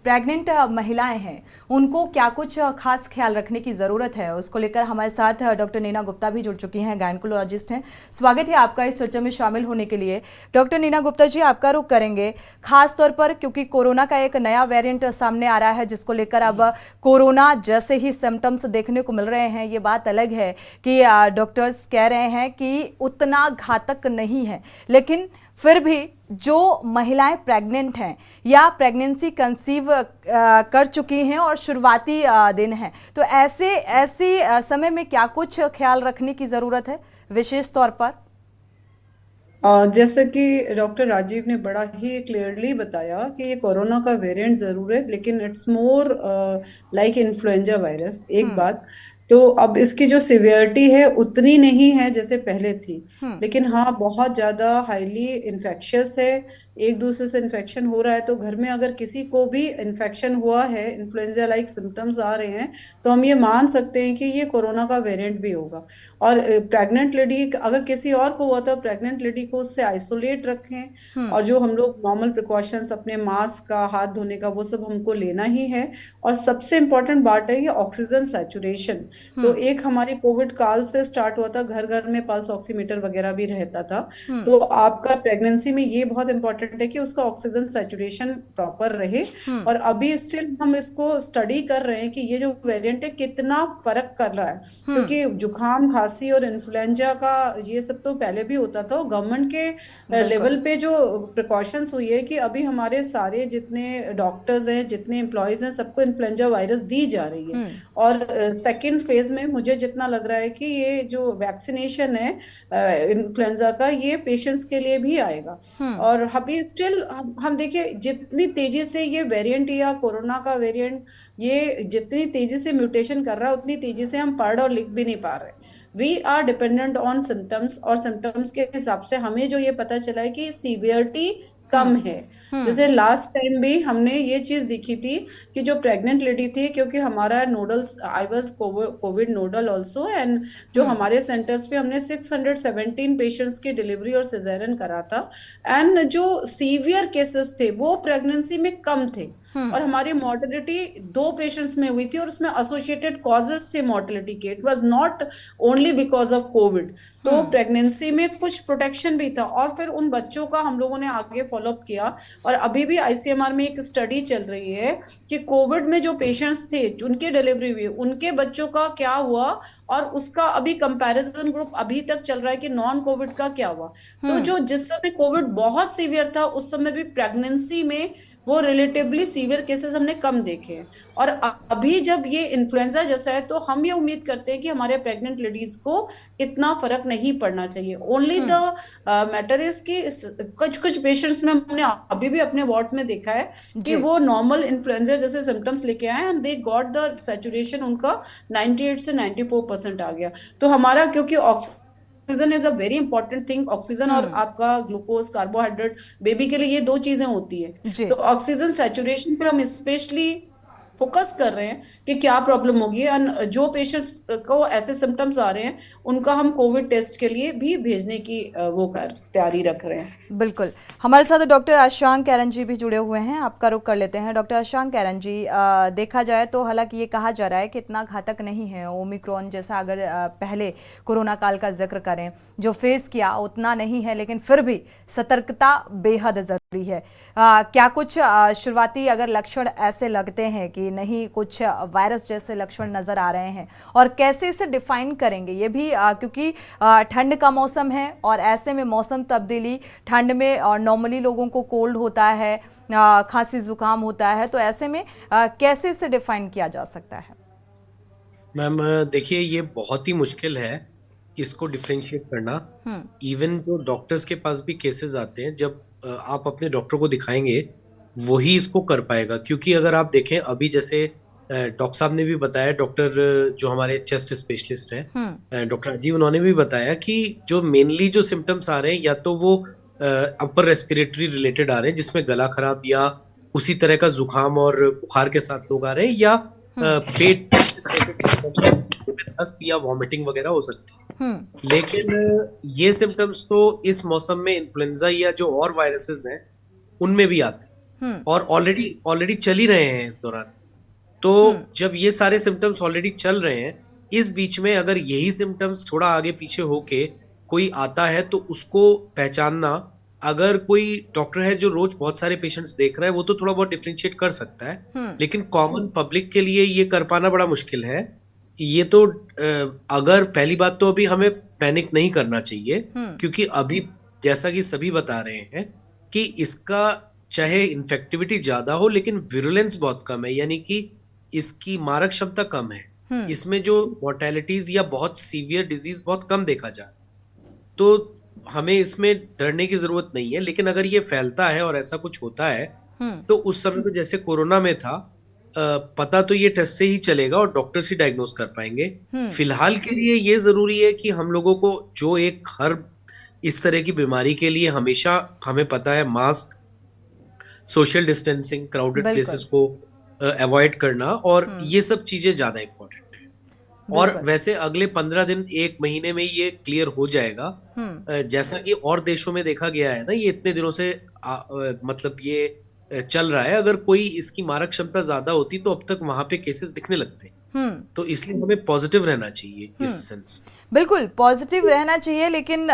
प्रेग्नेंट महिलाएं हैं उनको क्या कुछ खास ख्याल रखने की ज़रूरत है, उसको लेकर हमारे साथ डॉक्टर नीना गुप्ता भी जुड़ चुकी हैं, गायनकोलॉजिस्ट हैं। स्वागत है आपका इस चर्चा में शामिल होने के लिए। डॉक्टर नीना गुप्ता जी, आपका रुख करेंगे खास तौर पर क्योंकि कोरोना का एक नया वेरिएंट सामने आ रहा है, जिसको लेकर अब कोरोना जैसे ही सिम्टम्स देखने को मिल रहे हैं। ये बात अलग है कि डॉक्टर्स कह रहे हैं कि उतना घातक नहीं है, लेकिन फिर भी जो महिलाएं प्रेग्नेंट हैं या प्रेगनेंसी कंसीव कर चुकी हैं और शुरुआती दिन हैं, तो ऐसे समय में क्या कुछ ख्याल रखने की ज़रूरत है विशेष तौर पर? जैसे कि डॉक्टर राजीव ने बड़ा ही क्लियरली बताया कि ये कोरोना का वेरिएंट ज़रूर है, लेकिन it's more like influenza virus. एक बात तो अब इसकी जो सिवियरिटी है उतनी नहीं है जैसे पहले थी, लेकिन हाँ बहुत ज़्यादा हाईली इन्फेक्शियस है। एक दूसरे से इन्फेक्शन हो रहा है, तो घर में अगर किसी को भी इन्फेक्शन हुआ है, इन्फ्लुएंजा लाइक सिम्टम्स आ रहे हैं, तो हम ये मान सकते हैं कि ये कोरोना का वेरिएंट भी होगा। और प्रेग्नेंट लेडी, अगर किसी और को हुआ तो प्रेग्नेंट लेडी को उससे आइसोलेट रखें, और जो हम लोग नॉर्मल प्रिकॉशंस अपने मास्क का, हाथ धोने का, वो सब हमको लेना ही है। और सबसे इम्पोर्टेंट बात है ये ऑक्सीजन सैचुरेशन। तो एक हमारी कोविड काल से स्टार्ट हुआ था, घर घर में पल्स ऑक्सीमीटर वगैरह भी रहता था। तो आपका प्रेगनेंसी में ये बहुत इंपॉर्टेंट है कि उसका ऑक्सीजन सैचुरेशन प्रॉपर रहे। और अभी स्टिल हम इसको स्टडी कर रहे हैं कि ये जो वेरिएंट है कितना फर्क कर रहा है, क्योंकि जुकाम, खांसी और इन्फ्लुएंजा का ये सब तो पहले भी होता था। गवर्नमेंट के लेवल पे जो प्रिकॉशंस हुई है कि अभी हमारे सारे जितने डॉक्टर्स हैं, जितने एम्प्लॉयज हैं, सबको इन्फ्लुएंजा वायरस दी जा रही है। और सेकेंड फेज में मुझे जितना लग रहा है कि ये जो वैक्सीनेशन है इन्फ्लुएंजा का, ये पेशेंट्स के लिए भी आएगा। और अभी स्टिल हम देखिए जितनी तेजी से ये वेरिएंट या कोरोना का वेरिएंट ये जितनी तेजी से म्यूटेशन कर रहा है, उतनी तेजी से हम पढ़ और लिख भी नहीं पा रहे। We are dependent on symptoms, और सिम्टम्स के हिसाब से हमें जो ये पता चला है कि सीवियरिटी कम है। जैसे लास्ट टाइम भी हमने ये चीज देखी थी कि जो प्रेग्नेंट लेडी थी, क्योंकि हमारा nodules, I was Covid nodal also, and जो हमारे सेंटर्स पे हमने 617 पेशेंट्स की डिलीवरी और सिजेरियन करा था, एंड जो सीवियर केसेस थे वो प्रेगनेंसी में कम थे। और हमारी मॉर्टेलिटी 2 पेशेंट्स में हुई थी और उसमें एसोसिएटेड कॉजेस थे मॉर्टेलिटी के, it was not only because of Covid. तो प्रेगनेंसी में कुछ प्रोटेक्शन भी था और फिर उन बच्चों का हम लोगों ने आगे फॉलोअप किया और अभी भी आईसीएमआर में एक स्टडी चल रही है कि कोविड में जो पेशेंट्स थे उनके डिलीवरी हुई उनके बच्चों का क्या हुआ और उसका अभी कंपैरिजन ग्रुप अभी तक चल रहा है कि नॉन कोविड का क्या हुआ। तो जो जिस समय कोविड बहुत सीवियर था उस समय भी प्रेगनेंसी में वो रिलेटिवली सीवियर केसेस हमने कम देखे हैं और अभी जब ये इन्फ्लुएंजा जैसा है तो हम ये उम्मीद करते हैं कि हमारे प्रेग्नेंट लेडीज को इतना फर्क नहीं पड़ना चाहिए। ओनली द मैटर इज कि कुछ पेशेंट्स में हमने अभी भी अपने वार्ड्स में देखा है कि वो नॉर्मल इन्फ्लुएंजा जैसे सिम्टम्स लेके आए and they got the saturation उनका 98 से 94% आ गया। तो हमारा क्योंकि oxygen is a very important thing, oxygen और आपका ग्लूकोज कार्बोहाइड्रेट बेबी के लिए ये 2 चीजें होती है। तो ऑक्सीजन सैचुरेशन पे हम स्पेशली फोकस कर रहे हैं कि क्या प्रॉब्लम होगी और जो पेशेंट्स को ऐसे सिम्टम्स आ रहे हैं उनका हम कोविड टेस्ट के लिए भी भेजने की वो तैयारी रख रहे हैं। बिल्कुल, हमारे साथ डॉक्टर अशांक कैरन जी भी जुड़े हुए हैं, आपका रुख कर लेते हैं। डॉक्टर अशांक कैरन जी, देखा जाए तो हालांकि ये कहा जा रहा है कि इतना घातक नहीं है ओमिक्रॉन जैसा, अगर पहले कोरोना काल का जिक्र करें जो फेस किया उतना नहीं है, लेकिन फिर भी सतर्कता बेहद जरूरी है। क्या कुछ शुरुआती अगर लक्षण ऐसे लगते हैं कि नहीं कुछ वायरस जैसे लक्षण नजर आ रहे हैं और कैसे इसे डिफाइन करेंगे ये भी, क्योंकि ठंड का मौसम है और ऐसे में मौसम तब्दीली, ठंड में और नॉर्मली लोगों को कोल्ड होता है, खांसी जुकाम होता है, तो ऐसे में कैसे इसे डिफाइन किया जा सकता है? मैम देखिए, ये बहुत ही मुश्किल है इसको डिफरेंशिएट करना। इवन जो डॉक्टर्स के पास भी केसेस आते हैं, जब आप अपने डॉक्टर को दिखाएंगे वही इसको कर पाएगा, क्योंकि अगर आप देखें अभी जैसे डॉक्टर साहब ने भी बताया, डॉक्टर जो हमारे चेस्ट स्पेशलिस्ट हैं डॉक्टर राजीव, उन्होंने भी बताया कि जो मेनली जो सिम्टम्स आ रहे हैं या तो वो अपर रेस्पिरेटरी रिलेटेड आ रहे हैं जिसमें गला खराब या उसी तरह का जुकाम और बुखार के साथ लोग आ रहे हैं, या पेट दस्त या वॉमिटिंग वगैरह हो सकती है। लेकिन ये सिम्टम्स तो इस मौसम में इन्फ्लुएंजा या जो और वायरसेस हैं उनमें भी आते हैं और ऑलरेडी चल ही रहे हैं इस दौरान। तो जब ये सारे सिम्टम्स ऑलरेडी चल रहे हैं, इस बीच में अगर यही सिम्टम्स थोड़ा आगे पीछे होके कोई आता है तो उसको पहचानना, अगर कोई डॉक्टर है जो रोज बहुत सारे पेशेंट्स देख रहा है वो तो थोड़ा बहुत डिफरेंशिएट कर सकता है, लेकिन कॉमन पब्लिक के लिए ये कर पाना बड़ा मुश्किल है। ये तो अगर पहली बात तो अभी हमें पैनिक नहीं करना चाहिए, क्योंकि अभी जैसा कि सभी बता रहे हैं कि इसका चाहे इन्फेक्टिविटी ज्यादा हो लेकिन विरुलेंस बहुत कम है, यानी कि इसकी मारक क्षमता कम है। इसमें जो मोर्टेलिटीज या बहुत सीवियर डिजीज बहुत कम देखा जा, तो हमें इसमें डरने की जरूरत नहीं है। लेकिन अगर ये फैलता है और ऐसा कुछ होता है तो उस समय तो जैसे कोरोना में था, पता तो ये टेस्ट से ही चलेगा और डॉक्टर्स ही डायग्नोज कर पाएंगे। फिलहाल के लिए ये जरूरी है कि हम लोगों को जो एक हर इस तरह की बीमारी के लिए हमेशा हमें पता है, mask, social distancing, crowded places को अवॉइड करना, और ये सब चीजें ज्यादा इंपॉर्टेंट है। और वैसे अगले 15 दिन 1 महीने में ये क्लियर हो जाएगा, जैसा कि और देशों में देखा गया है ना, ये इतने दिनों से मतलब ये चल रहा है। अगर कोई इसकी मारक क्षमता ज्यादा होती तो अब तक वहां पे केसेस दिखने लगते हैं। तो इसलिए हमें पॉजिटिव रहना चाहिए इस सेंस। बिल्कुल पॉजिटिव रहना चाहिए, लेकिन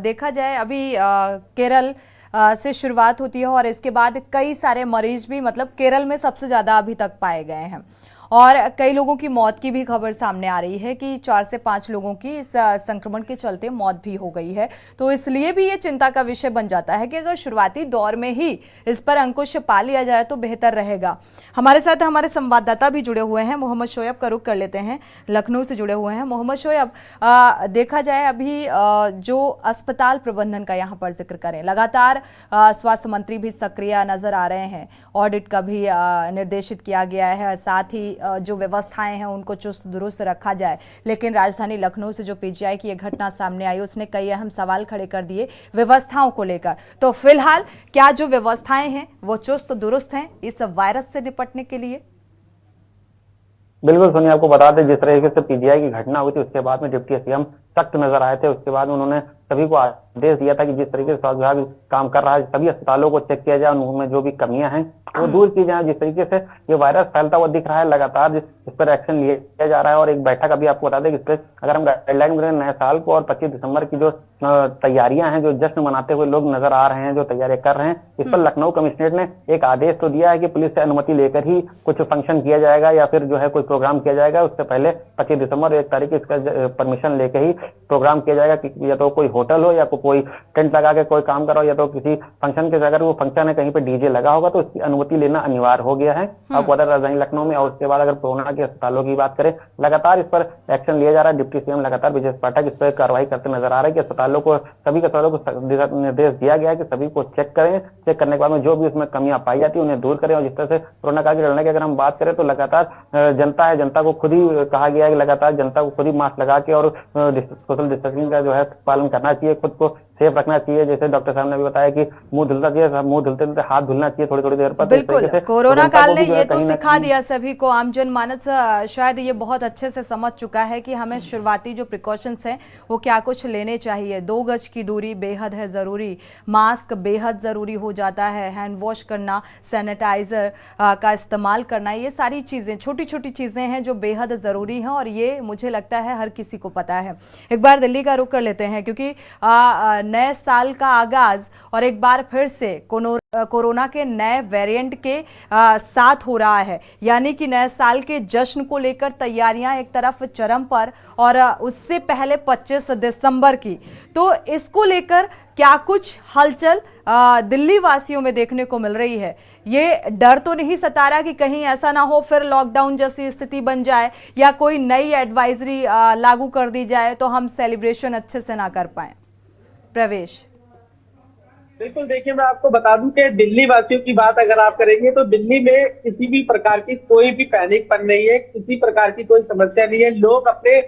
देखा जाए अभी केरल से शुरुआत होती है और इसके बाद कई सारे मरीज भी, मतलब केरल में सबसे ज्यादा अभी तक पाए गए हैं और कई लोगों की मौत की भी खबर सामने आ रही है कि 4 से 5 लोगों की इस संक्रमण के चलते मौत भी हो गई है। तो इसलिए भी ये चिंता का विषय बन जाता है कि अगर शुरुआती दौर में ही इस पर अंकुश पा लिया जाए तो बेहतर रहेगा। हमारे साथ हमारे संवाददाता भी जुड़े हुए हैं, मोहम्मद शोएब का रुख कर लेते हैं, लखनऊ से जुड़े हुए हैं। मोहम्मद शोएब, देखा जाए अभी जो अस्पताल प्रबंधन का यहाँ पर जिक्र करें, लगातार स्वास्थ्य मंत्री भी सक्रिय नजर आ रहे हैं, ऑडिट का भी निर्देशित किया गया है, साथ ही जो व्यवस्थाएं हैं उनको चुस्त दुरुस्त रखा जाए। लेकिन राजधानी लखनऊ से जो पीजीआई की ये घटना सामने आई उसने कई अहम सवाल खड़े कर दिए व्यवस्थाओं को लेकर। तो फिलहाल क्या जो व्यवस्थाएं हैं वो चुस्त दुरुस्त हैं इस वायरस से निपटने के लिए? बिल्कुल सोनिया, आपको बता दें जिस तरीके से पीजीआई की घटना हुई थी उसके बाद में डिप्टी सीएम सख्त नजर आए थे। उसके बाद उन्होंने सभी को आदेश दिया था कि जिस तरीके से स्वास्थ्य विभाग काम कर रहा है, सभी अस्पतालों को चेक किया जाए, उनमें जो भी कमियां हैं वो दूर की जाए। जिस तरीके से ये वायरस फैलता हुआ दिख रहा है, लगातार इस पर एक्शन लिया जा रहा है। और एक बैठक अभी आपको बता दें कि इस पर अगर हम गाइडलाइन करें नए साल को और 25 दिसंबर की जो तैयारियां हैं, जो जश्न मनाते हुए लोग नजर आ रहे हैं, जो तैयारियां कर रहे हैं, इस पर लखनऊ कमिश्नरेट ने एक आदेश तो दिया है कि पुलिस से अनुमति लेकर ही कुछ फंक्शन किया जाएगा या फिर जो है कोई प्रोग्राम किया जाएगा। उससे पहले 25 दिसंबर 1 तारीख इसका परमिशन लेकर ही प्रोग्राम किया जाएगा कि या तो कोई होटल हो या कोई टेंट लगा के कोई काम करो या तो किसी फंक्शन के, अगर वो फंक्शन है कहीं पे डीजे लगा होगा तो उसकी अनुमति लेना अनिवार्य हो गया है। आपको पता है राजधानी लखनऊ में। और उसके बाद अगर कोरोना के अस्पतालों की बात करें, लगातार इस पर एक्शन लिया जा रहा है। डिप्टी सीएम लगातार ब्रजेश पाठक इस पर कार्रवाई करते नजर आ रहे हैं कि सभी अस्पतालों को निर्देश दिया गया है कि सभी को चेक करें। चेक करने के बाद में जो भी उसमें कमियां पाई जाती है उन्हें दूर करें। और जिस तरह से कोरोना काल की लड़ने की अगर हम बात करें तो लगातार जनता है, जनता को खुद ही कहा गया है कि लगातार जनता को खुद ही मास्क लगा के और सोशल डिस्टेंसिंग का जो है पालन करना चाहिए, खुद को सेफ रखना चाहिए। जैसे डॉक्टर साहब ने भी बताया कि मुंह धुलना चाहिए, मुंह धुलते धुलते हाथ धुलना चाहिए थोड़ी थोड़ी देर पर। बिल्कुल, कोरोना काल ने ये तो सिखा दिया सभी को, आम जनमानस शायद ये बहुत अच्छे से समझ चुका है कि हमें शुरुआती जो प्रिकॉशंस हैं वो क्या कुछ लेने चाहिए। 2 गज की दूरी बेहद है ज़रूरी, मास्क बेहद ज़रूरी हो जाता है, हैंड वॉश करना, सैनिटाइज़र का इस्तेमाल करना, ये सारी चीज़ें छोटी छोटी चीज़ें हैं जो बेहद ज़रूरी हैं और ये मुझे लगता है हर किसी को पता है। एक बार दिल्ली का रुख कर लेते हैं क्योंकि नए साल का आगाज और एक बार फिर से कोरोना के नए वेरिएंट के साथ हो रहा है, यानी कि नए साल के जश्न को लेकर तैयारियां एक तरफ चरम पर और उससे पहले 25 दिसंबर की, तो इसको लेकर क्या कुछ हलचल दिल्ली वासियों में देखने को मिल रही है। ये डर तो नहीं सता रहा कि कहीं ऐसा ना हो फिर लॉकडाउन जैसी स्थिति बन जाए या कोई नई एडवाइजरी लागू कर दी जाए तो हम सेलिब्रेशन अच्छे से ना कर पाए। प्रवेश, बिल्कुल, देखिए मैं आपको बता दूं कि दिल्ली वासियों की बात अगर आप करेंगे तो दिल्ली में किसी भी प्रकार की कोई भी पैनिकपन नहीं है, किसी प्रकार की कोई समस्या नहीं है। लोग अपने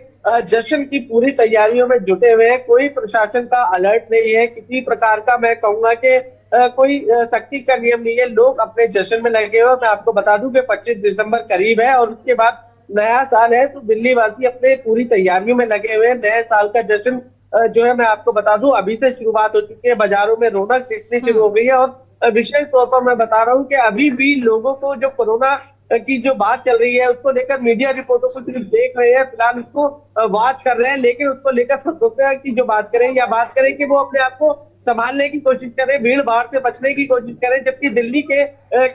जश्न की पूरी तैयारियों में जुटे हुए हैं, कोई प्रशासन का अलर्ट नहीं है, किसी प्रकार का मैं कहूंगा कि कोई सख्ती का नियम नहीं है। लोग अपने जश्न में लगे हुए। मैं आपको बता दूं कि 25 दिसंबर करीब है और उसके बाद नया साल है, तो दिल्ली वासी अपने पूरी तैयारियों में लगे हुए हैं। नए साल का जश्न जो है मैं आपको बता दूं अभी से शुरुआत हो चुकी है, बाजारों में रौनक दिखनी शुरू हो गई है। और विशेष तौर पर मैं बता रहा हूं कि अभी भी लोगों को जो कोरोना की जो बात चल रही है उसको लेकर मीडिया रिपोर्टों को सिर्फ देख रहे हैं, फिलहाल उसको वॉच कर रहे हैं, लेकिन उसको लेकर सतर्कता की जो बात करें या बात करें कि वो अपने आप को संभालने की कोशिश करें, भीड़ भाड़ से बचने की कोशिश करें। जबकि दिल्ली के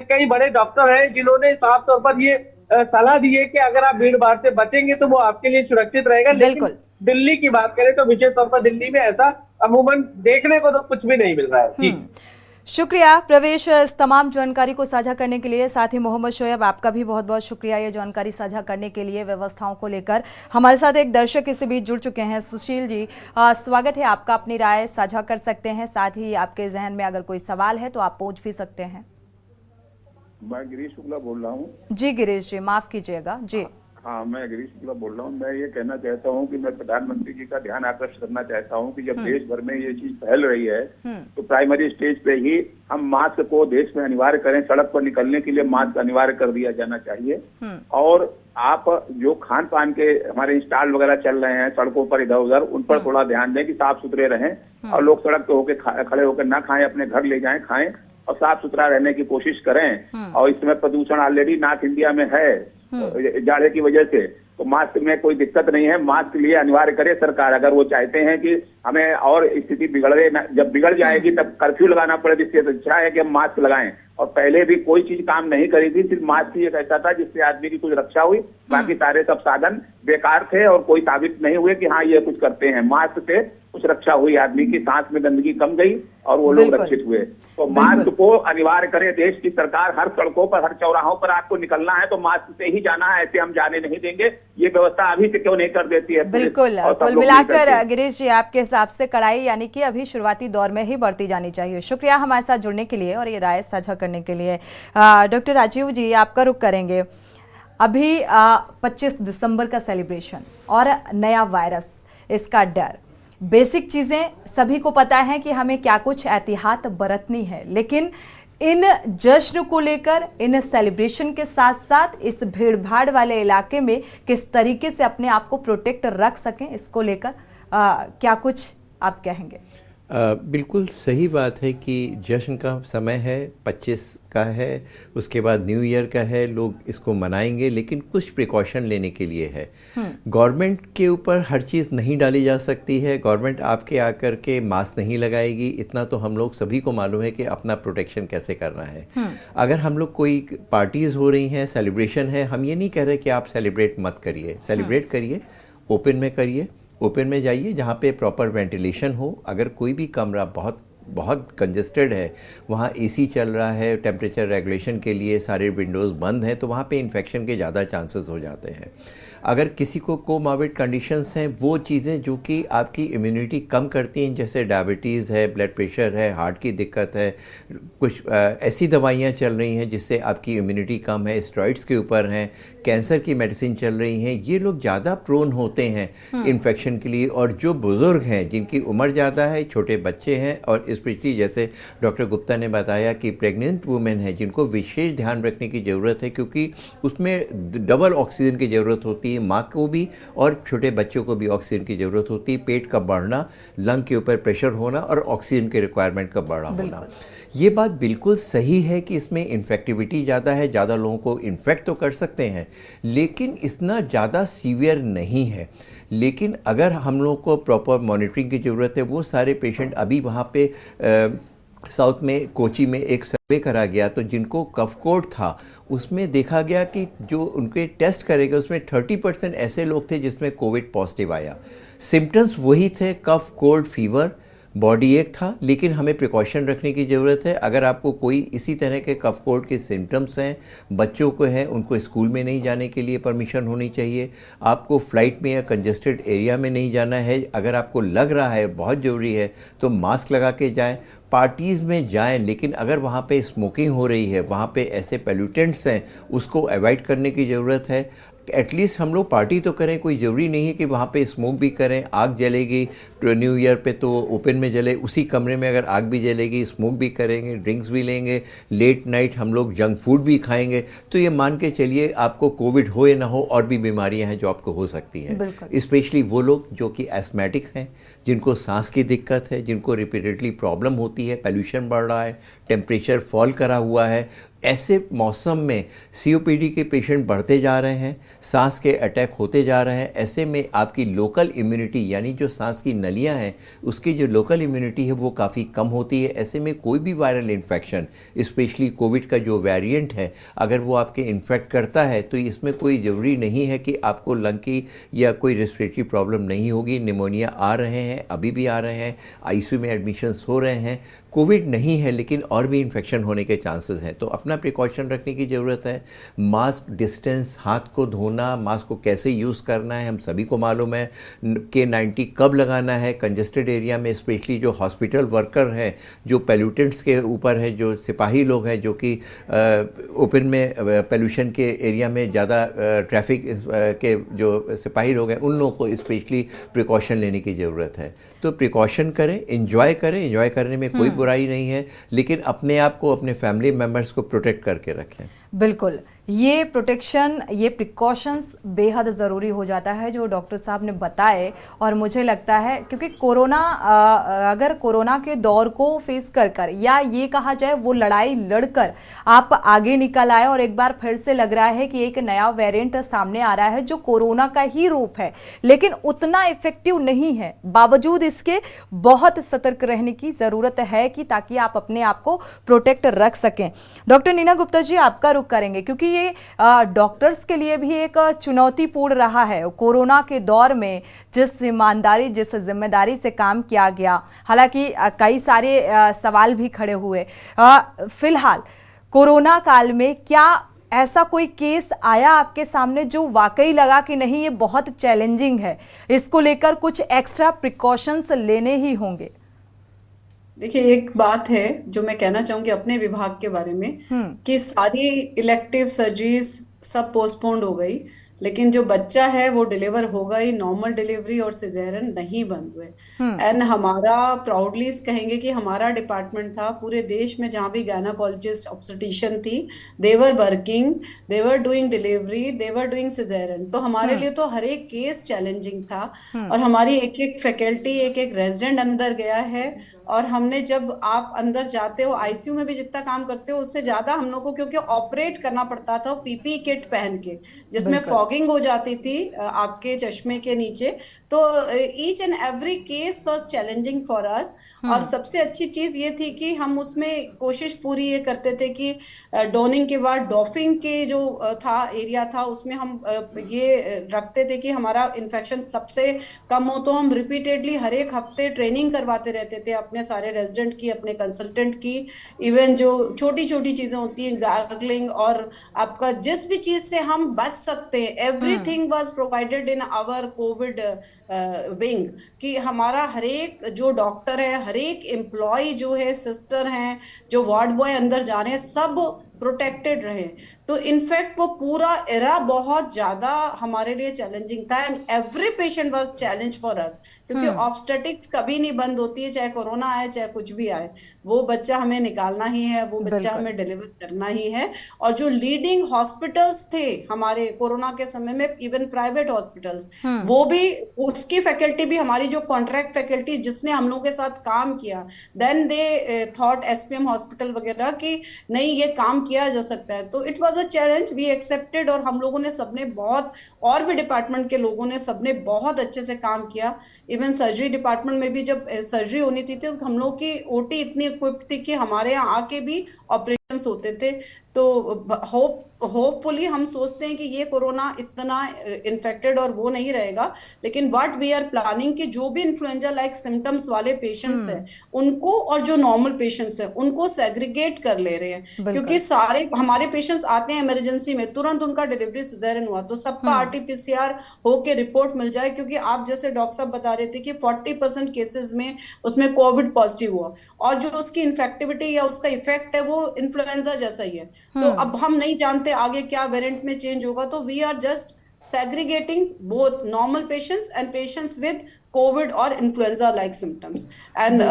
कई बड़े डॉक्टर हैं जिन्होंने साफ तौर पर ये सलाह दी है कि अगर आप भीड़ भाड़ से बचेंगे तो वो आपके लिए सुरक्षित रहेगा। लेकिन दिल्ली की बात करें तो विशेष तौर पर दिल्ली में ऐसा अमूमन देखने को तो कुछ भी नहीं मिल रहा है। जी शुक्रिया प्रवेश इस तमाम जानकारी को साझा करने के लिए। साथ ही मोहम्मद शोएब आपका भी बहुत बहुत शुक्रिया ये जानकारी साझा करने के लिए व्यवस्थाओं को लेकर। हमारे साथ एक दर्शक इसी बीच जुड़ चुके हैं, सुशील जी, स्वागत है आपका, अपनी राय साझा कर सकते हैं, साथ ही आपके जहन में अगर कोई सवाल है तो आप पूछ भी सकते हैं। मैं गिरीश शुक्ला बोल रहा हूँ। जी गिरीश जी, माफ कीजिएगा जी। हाँ, मैं गिरीश शुक्ला बोल रहा हूँ। मैं ये कहना चाहता हूँ कि मैं प्रधानमंत्री जी का ध्यान आकर्षित करना चाहता हूँ कि जब देश भर में ये चीज फैल रही है तो प्राइमरी स्टेज पे ही हम मास्क को देश में अनिवार्य करें। सड़क पर निकलने के लिए मास्क अनिवार्य कर दिया जाना चाहिए। और आप जो खान पान के हमारे स्टॉल वगैरह चल रहे हैं सड़कों पर इधर उधर, उन पर थोड़ा ध्यान दें कि साफ सुथरे रहें और लोग सड़क पे होकर खड़े होकर ना खाएं, अपने घर ले जाएं, खाएं और साफ सुथरा रहने की कोशिश करें। और इसमें प्रदूषण ऑलरेडी नॉर्थ इंडिया में है जाड़े की वजह से, तो मास्क में कोई दिक्कत नहीं है। मास्क लिए अनिवार्य करे सरकार, अगर वो चाहते हैं कि हमें और स्थिति बिगड़े, जब बिगड़ जाएगी तब कर्फ्यू लगाना पड़े, इससे अच्छा है कि हम मास्क लगाएं। और पहले भी कोई चीज काम नहीं करी थी, सिर्फ मास्क ही एक ऐसा था जिससे आदमी की कुछ रक्षा हुई, बाकी सारे सब साधन बेकार थे और कोई साबित नहीं हुए कि हाँ ये कुछ करते हैं। मास्क से कुछ रक्षा हुई, आदमी की सांस में गंदगी कम गई और वो लोग रक्षित हुए। तो मास्क को अनिवार्य करे देश की सरकार। हर सड़कों पर, हर चौराहों पर आपको निकलना है तो मास्क से ही जाना है, ऐसे हम जाने नहीं देंगे। ये व्यवस्था अभी से क्यों नहीं कर देती है? बिल्कुल, कुल मिलाकर गिरीश जी आपके हिसाब से कड़ाई यानी कि अभी शुरुआती दौर में ही बढ़ती जानी चाहिए। शुक्रिया हमारे साथ जुड़ने के लिए और ये राय साझा करने के लिए। डॉक्टर राजीव जी, आपका रुख करेंगे। अभी 25 दिसंबर का सेलिब्रेशन और नया वायरस, इसका डर, बेसिक चीजें सभी को पता है कि हमें क्या कुछ एहतियात बरतनी है, लेकिन इन जश्न को लेकर, इन सेलिब्रेशन के साथ साथ इस भीड़ भाड़ वाले इलाके में किस तरीके से अपने आप को प्रोटेक्ट रख सकें, इसको लेकर क्या कुछ आप कहेंगे? बिल्कुल सही बात है कि जश्न का समय है, 25 का है, उसके बाद न्यू ईयर का है, लोग इसको मनाएंगे, लेकिन कुछ प्रिकॉशन लेने के लिए है। गवर्नमेंट के ऊपर हर चीज़ नहीं डाली जा सकती है। गवर्नमेंट आपके आकर के मास्क नहीं लगाएगी, इतना तो हम लोग सभी को मालूम है कि अपना प्रोटेक्शन कैसे करना है। अगर हम लोग कोई पार्टीज़ हो रही हैं, सेलिब्रेशन है, हम ये नहीं कह रहे कि आप सेलिब्रेट मत करिए, सेलिब्रेट करिए, ओपन में करिए, ओपन में जाइए जहाँ पे प्रॉपर वेंटिलेशन हो। अगर कोई भी कमरा बहुत बहुत कंजेस्टेड है, वहाँ एसी चल रहा है, टेम्परेचर रेगुलेशन के लिए सारे विंडोज़ बंद हैं, तो वहाँ पे इन्फेक्शन के ज़्यादा चांसेस हो जाते हैं। अगर किसी को कोमॉर्बिड कंडीशंस हैं, वो चीज़ें जो कि आपकी इम्यूनिटी कम करती हैं, जैसे डायबिटीज़ है, ब्लड प्रेशर है, हार्ट की दिक्कत है, कुछ ऐसी दवाइयाँ चल रही हैं जिससे आपकी इम्यूनिटी कम है, स्टेरॉइड्स के ऊपर हैं, कैंसर की मेडिसिन चल रही हैं, ये लोग ज़्यादा प्रोन होते हैं इन्फेक्शन के लिए। और जो बुज़ुर्ग हैं, जिनकी उम्र ज़्यादा है, छोटे बच्चे हैं, और स्पेशली जैसे डॉक्टर गुप्ता ने बताया कि प्रेग्नेंट वुमेन है, जिनको विशेष ध्यान रखने की ज़रूरत है, क्योंकि उसमें डबल ऑक्सीजन की ज़रूरत होती है, माँ को भी और छोटे बच्चों को भी ऑक्सीजन की ज़रूरत होती है। पेट का बढ़ना, लंग के ऊपर प्रेशर होना और ऑक्सीजन के रिक्वायरमेंट का बढ़ा होना, ये बात बिल्कुल सही है कि इसमें इन्फेक्टिविटी ज़्यादा है, ज़्यादा लोगों को इन्फेक्ट तो कर सकते हैं, लेकिन इतना ज़्यादा सीवियर नहीं है। लेकिन अगर हम लोग को प्रॉपर मॉनिटरिंग की ज़रूरत है। वो सारे पेशेंट अभी वहाँ पे साउथ में कोची में एक सर्वे करा गया, तो जिनको कफ कोल्ड था उसमें देखा गया कि जो उनके टेस्ट करे गए उसमें 30% ऐसे लोग थे जिसमें कोविड पॉजिटिव आया। सिम्टम्स वही थे, कफ, कोल्ड, फीवर, बॉडी एक था, लेकिन हमें प्रिकॉशन रखने की ज़रूरत है। अगर आपको कोई इसी तरह के कफ कोल्ड के सिम्टम्स हैं, बच्चों को हैं, उनको स्कूल में नहीं जाने के लिए परमिशन होनी चाहिए। आपको फ़्लाइट में या कंजेस्टेड एरिया में नहीं जाना है। अगर आपको लग रहा है बहुत ज़रूरी है तो मास्क लगा के जाएं। पार्टीज़ में जाएं, लेकिन अगर वहाँ पे स्मोकिंग हो रही है, वहाँ पे ऐसे पोल्यूटेंट्स हैं, उसको अवॉइड करने की ज़रूरत है। एटलीस्ट हम लोग पार्टी तो करें, कोई ज़रूरी नहीं है कि वहाँ पे स्मोक भी करें। आग जलेगी न्यू ईयर पे तो ओपन में जले, उसी कमरे में अगर आग भी जलेगी, स्मोक भी करेंगे, ड्रिंक्स भी लेंगे, लेट नाइट हम लोग जंक फूड भी खाएंगे, तो ये मान के चलिए आपको कोविड हो या ना हो, और भी बीमारियां हैं जो आपको हो सकती हैं। स्पेशली वो लोग जो कि एस्थमेटिक हैं, जिनको सांस की दिक्कत है, जिनको रिपीटेडली प्रॉब्लम होती है, पोल्यूशन बढ़ रहा है, टेम्परेचर फॉल करा हुआ है, ऐसे मौसम में COPD के पेशेंट बढ़ते जा रहे हैं, सांस के अटैक होते जा रहे हैं। ऐसे में आपकी लोकल इम्यूनिटी, यानी जो सांस की नलियां हैं, उसकी जो लोकल इम्यूनिटी है वो काफ़ी कम होती है। ऐसे में कोई भी वायरल इन्फेक्शन, स्पेशली कोविड का जो वेरिएंट है, अगर वो आपके इन्फेक्ट करता है तो इसमें कोई ज़रूरी नहीं है कि आपको लंग की या कोई रेस्पिरेटरी प्रॉब्लम नहीं होगी। निमोनिया आ रहे हैं, अभी भी आ रहे हैं, ICU में एडमिशन्स हो रहे हैं। कोविड नहीं है, लेकिन और भी इन्फेक्शन होने के चांसेस हैं, तो अपना प्रिकॉशन रखने की ज़रूरत है। मास्क, डिस्टेंस, हाथ को धोना, मास्क को कैसे यूज़ करना है हम सभी को मालूम है। K90 कब लगाना है, कंजेस्टेड एरिया में, स्पेशली जो हॉस्पिटल वर्कर हैं, जो पोल्यूटेंट्स के ऊपर है, जो सिपाही लोग हैं, जो कि ओपन में पोल्यूशन के एरिया में ज़्यादा ट्रैफिक के जो सिपाही लोग हैं, उन लोगों को स्पेशली प्रिकॉशन लेने की ज़रूरत है। तो प्रिकॉशन करें, एंजॉय करें, एंजॉय करने में कोई बुराई नहीं है, लेकिन अपने आप को, अपने फैमिली मेम्बर्स को प्रोटेक्ट करके रखें। बिल्कुल, ये प्रोटेक्शन, ये प्रिकॉशंस बेहद ज़रूरी हो जाता है जो डॉक्टर साहब ने बताए। और मुझे लगता है क्योंकि कोरोना, अगर कोरोना के दौर को फेस कर या ये कहा जाए वो लड़ाई लड़कर आप आगे निकल आए, और एक बार फिर से लग रहा है कि एक नया वेरिएंट सामने आ रहा है जो कोरोना का ही रूप है, लेकिन उतना इफेक्टिव नहीं है। बावजूद इसके बहुत सतर्क रहने की ज़रूरत है कि ताकि आप अपने आप को प्रोटेक्ट रख सकें। डॉक्टर नीना गुप्ता जी, आपका रुख करेंगे क्योंकि ये डॉक्टर्स के लिए भी एक चुनौतीपूर्ण रहा है कोरोना के दौर में, जिस ईमानदारी, जिस जिम्मेदारी से काम किया गया। हालांकि कई सारे सवाल भी खड़े हुए। फिलहाल कोरोना काल में क्या ऐसा कोई केस आया आपके सामने जो वाकई लगा कि नहीं ये बहुत चैलेंजिंग है, इसको लेकर कुछ एक्स्ट्रा प्रिकॉशंस लेने ही होंगे? देखिए, एक बात है जो मैं कहना चाहूंगी अपने विभाग के बारे में कि सारी इलेक्टिव सर्जरीज सब पोस्टपोन्ड हो गई, लेकिन जो बच्चा है वो डिलीवर होगा ही, नॉर्मल डिलीवरी और सिजेरियन नहीं बंद हुए। एंड हमारा प्राउडली कहेंगे कि हमारा डिपार्टमेंट था पूरे देश में जहाँ भी गायनाकोलॉजिस्ट ऑब्स्टेट्रिशियन थी, देवर वर्किंग, देवर डूइंग डिलीवरी, देवर डूइंग सिजेरियन। तो हमारे लिए तो हर एक केस चैलेंजिंग था। और हमारी एक एक फैकल्टी, एक एक रेजिडेंट अंदर गया है। और हमने, जब आप अंदर जाते हो आईसीयू में भी जितना काम करते हो उससे ज्यादा हम लोग को, क्योंकि ऑपरेट करना पड़ता था पीपी किट पहन के, जिसमें फॉगिंग हो जाती थी आपके चश्मे के नीचे। तो each and every case was challenging for us. और सबसे अच्छी चीज ये थी कि हम उसमें कोशिश पूरी ये करते थे कि डोनिंग के बाद डॉफिंग के जो था एरिया था उसमें हम ये रखते थे कि हमारा इन्फेक्शन सबसे कम हो। तो हम रिपीटेडली हर एक हफ्ते ट्रेनिंग करवाते रहते थे अपने सारे रेजिडेंट की, अपने कंसल्टेंट की। इवन जो छोटी छोटी चीजें होती हैं, गार्गलिंग और आपका जिस भी चीज से हम बच सकते हैं, everything was provided in our Covid wing. कि हमारा हर एक जो डॉक्टर है, हर एक एम्प्लॉय जो है, सिस्टर हैं, जो वार्ड बॉय अंदर जा रहे हैं, सब प्रोटेक्टेड रहे। तो इनफैक्ट वो पूरा एरा बहुत ज्यादा हमारे लिए चैलेंजिंग था। And every patient was challenge for us, क्योंकि ऑब्स्टेटिक्स कभी नहीं बंद होती है, चाहे कोरोना आए चाहे कुछ भी आए। वो बच्चा हमें निकालना ही है, वो बच्चा हमें डिलीवर करना ही है। और जो लीडिंग हॉस्पिटल्स थे हमारे कोरोना के समय में, इवन प्राइवेट हॉस्पिटल्स, वो भी, उसकी फैकल्टी भी, हमारी जो कॉन्ट्रैक्ट फैकल्टी जिसने हम लोगों के साथ काम किया, then they thought, SPM hospital वगैरह, कि नहीं ये काम किया जा सकता है। तो it was a challenge, we accepted. और हम लोगों ने सबने बहुत, और भी डिपार्टमेंट के लोगों ने सबने बहुत अच्छे से काम किया। इवन सर्जरी डिपार्टमेंट में भी जब सर्जरी होनी थी तो हम लोग की ओटी इतनी इक्विप्ड थी कि हमारे यहाँ आके भी ऑपरेशंस होते थे। तो होपफुली हम सोचते हैं कि ये कोरोना इतना इन्फेक्टेड और वो नहीं रहेगा। लेकिन व्हाट वी आर प्लानिंग कि जो भी इन्फ्लुएंजा लाइक सिम्टम्स वाले पेशेंट्स हैं उनको, और जो नॉर्मल पेशेंट्स हैं उनको सेग्रीगेट कर ले रहे हैं। क्योंकि सारे हमारे पेशेंट्स आते हैं इमरजेंसी में, तुरंत उनका डिलीवरी सिजेरियन हुआ तो सबका आरटीपीसीआर होके रिपोर्ट मिल जाए। क्योंकि आप जैसे डॉक्टर साहब बता रहे थे कि 40% केसेस में उसमें कोविड पॉजिटिव हुआ, और जो उसकी इन्फेक्टिविटी या उसका इफेक्ट है वो इन्फ्लुएंजा जैसा ही है। तो अब हम नहीं जानते आगे क्या वेरिएंट में चेंज होगा। तो we are just segregating both normal patients and patients with Covid और influenza like symptoms. And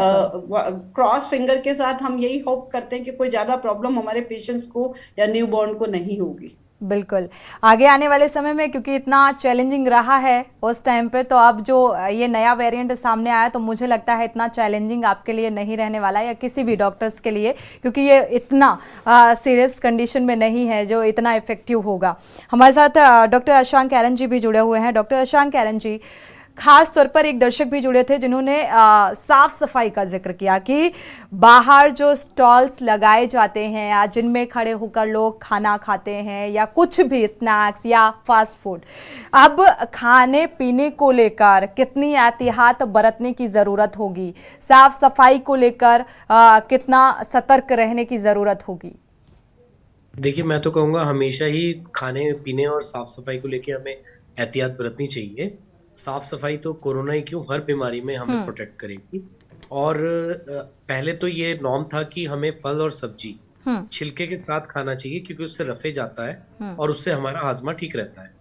cross finger के साथ हम यही होप करते हैं कि कोई ज्यादा प्रॉब्लम हमारे पेशेंट्स को या न्यूबॉर्न को नहीं होगी। बिल्कुल, आगे आने वाले समय में क्योंकि इतना चैलेंजिंग रहा है उस टाइम पे, तो अब जो ये नया वेरिएंट सामने आया तो मुझे लगता है इतना चैलेंजिंग आपके लिए नहीं रहने वाला, या किसी भी डॉक्टर्स के लिए, क्योंकि ये इतना सीरियस कंडीशन में नहीं है जो इतना इफेक्टिव होगा। हमारे साथ डॉक्टर अशांक एरन जी भी जुड़े हुए हैं। डॉक्टर अशांक एरन जी, खास तौर पर एक दर्शक भी जुड़े थे जिन्होंने साफ सफाई का जिक्र किया कि बाहर जो स्टॉल्स लगाए जाते हैं या जिनमें खड़े होकर लोग खाना खाते हैं या कुछ भी स्नैक्स या फास्ट फूड, अब खाने पीने को लेकर कितनी एहतियात बरतने की ज़रूरत होगी, साफ सफाई को लेकर कितना सतर्क रहने की ज़रूरत होगी? देखिए, मैं तो कहूँगा हमेशा ही खाने पीने और साफ सफाई को लेके हमें एहतियात बरतनी चाहिए। साफ सफाई तो कोरोना ही क्यों, हर बीमारी में हमें प्रोटेक्ट करेगी। और पहले तो ये नॉर्म था कि हमें फल और सब्जी छिलके के साथ खाना चाहिए, क्योंकि उससे रफे जाता है और उससे हमारा हाजमा ठीक रहता है।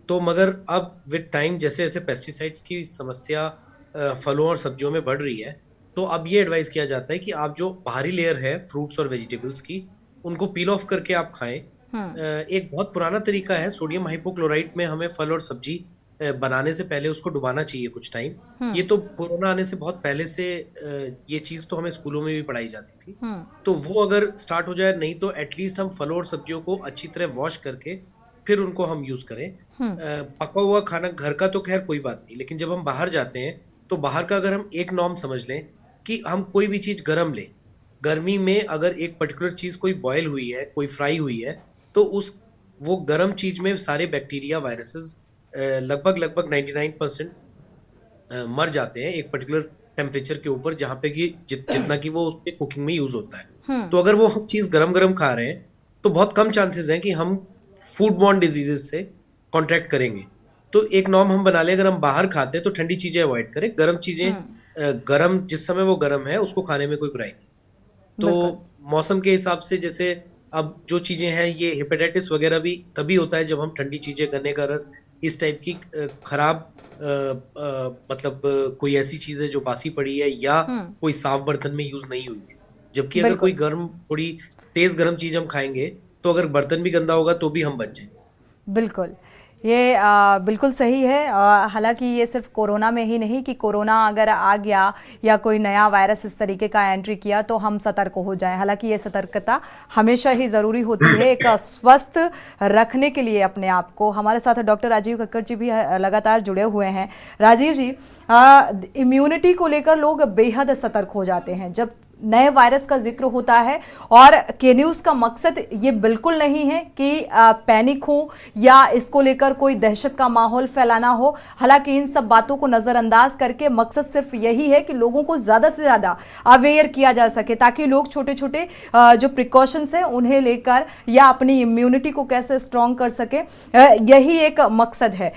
तो मगर अब विद टाइम जैसे जैसे पेस्टिसाइड्स की समस्या फलों और सब्जियों में बढ़ रही है, तो अब ये एडवाइस किया जाता है कि आप जो बाहरी लेयर है फ्रूट्स और वेजिटेबल्स की, उनको पील ऑफ करके आप खाएं। एक बहुत पुराना तरीका है, सोडियम हाइपोक्लोराइट में हमें फल और सब्जी बनाने से पहले उसको डुबाना चाहिए कुछ टाइम। ये तो कोरोना आने से बहुत पहले से ये चीज तो हमें स्कूलों में भी पढ़ाई जाती थी। तो वो अगर स्टार्ट हो जाए, नहीं तो एटलीस्ट हम फलों और सब्जियों को अच्छी तरह वॉश करके फिर उनको हम यूज करें। पका हुआ खाना घर का तो खैर कोई बात नहीं, लेकिन जब हम बाहर जाते हैं तो बाहर का अगर हम एक नॉर्म समझ लें कि हम कोई भी चीज गर्म लें, गर्मी में अगर एक पर्टिकुलर चीज कोई बॉयल हुई है, कोई फ्राई हुई है, तो वो गर्म चीज में सारे बैक्टीरिया वायरसेस लगभग 99% मर जाते हैं एक पर्टिकुलर टेम्परेचर के ऊपर, जहाँ पे कि जितना कि वो उसके कुकिंग में यूज होता है। तो अगर वो हम चीज गरम खा रहे हैं तो बहुत कम चांसेस हैं कि हम फूड बॉर्न डिजीजेस से कॉन्ट्रैक्ट करेंगे। तो एक नॉर्म हम बना ले, अगर हम बाहर खाते हैं तो ठंडी चीजें अवॉइड करें, गर्म चीजें गर्म जिस समय वो गर्म है उसको खाने में कोई बुराई नहीं। तो मौसम के हिसाब से जैसे अब जो चीजें हैं, ये हेपेटाइटिस वगैरह भी तभी होता है जब हम ठंडी चीजें, गन्ने का रस इस टाइप की खराब मतलब कोई ऐसी चीज है जो बासी पड़ी है या कोई साफ बर्तन में यूज नहीं हुई है। जबकि अगर कोई बिल्कुल थोड़ी तेज गर्म चीज हम खाएंगे तो अगर बर्तन भी गंदा होगा तो भी हम बच जाएंगे। बिल्कुल, ये बिल्कुल सही है। हालांकि ये सिर्फ कोरोना में ही नहीं कि कोरोना अगर आ गया या कोई नया वायरस इस तरीके का एंट्री किया तो हम सतर्क हो जाएं। हालांकि ये सतर्कता हमेशा ही ज़रूरी होती है एक स्वस्थ रखने के लिए अपने आप को। हमारे साथ डॉक्टर राजीव कक्कड़ जी भी लगातार जुड़े हुए हैं। राजीव जी, इम्यूनिटी को लेकर लोग बेहद सतर्क हो जाते हैं जब नए वायरस का जिक्र होता है, और के न्यूज़ का मकसद ये बिल्कुल नहीं है कि पैनिक हो या इसको लेकर कोई दहशत का माहौल फैलाना हो। हालांकि इन सब बातों को नज़रअंदाज करके मकसद सिर्फ यही है कि लोगों को ज़्यादा से ज़्यादा अवेयर किया जा सके, ताकि लोग छोटे छोटे जो प्रिकॉशंस हैं उन्हें लेकर या अपनी इम्यूनिटी को कैसे स्ट्रॉन्ग कर सके, यही एक मकसद है।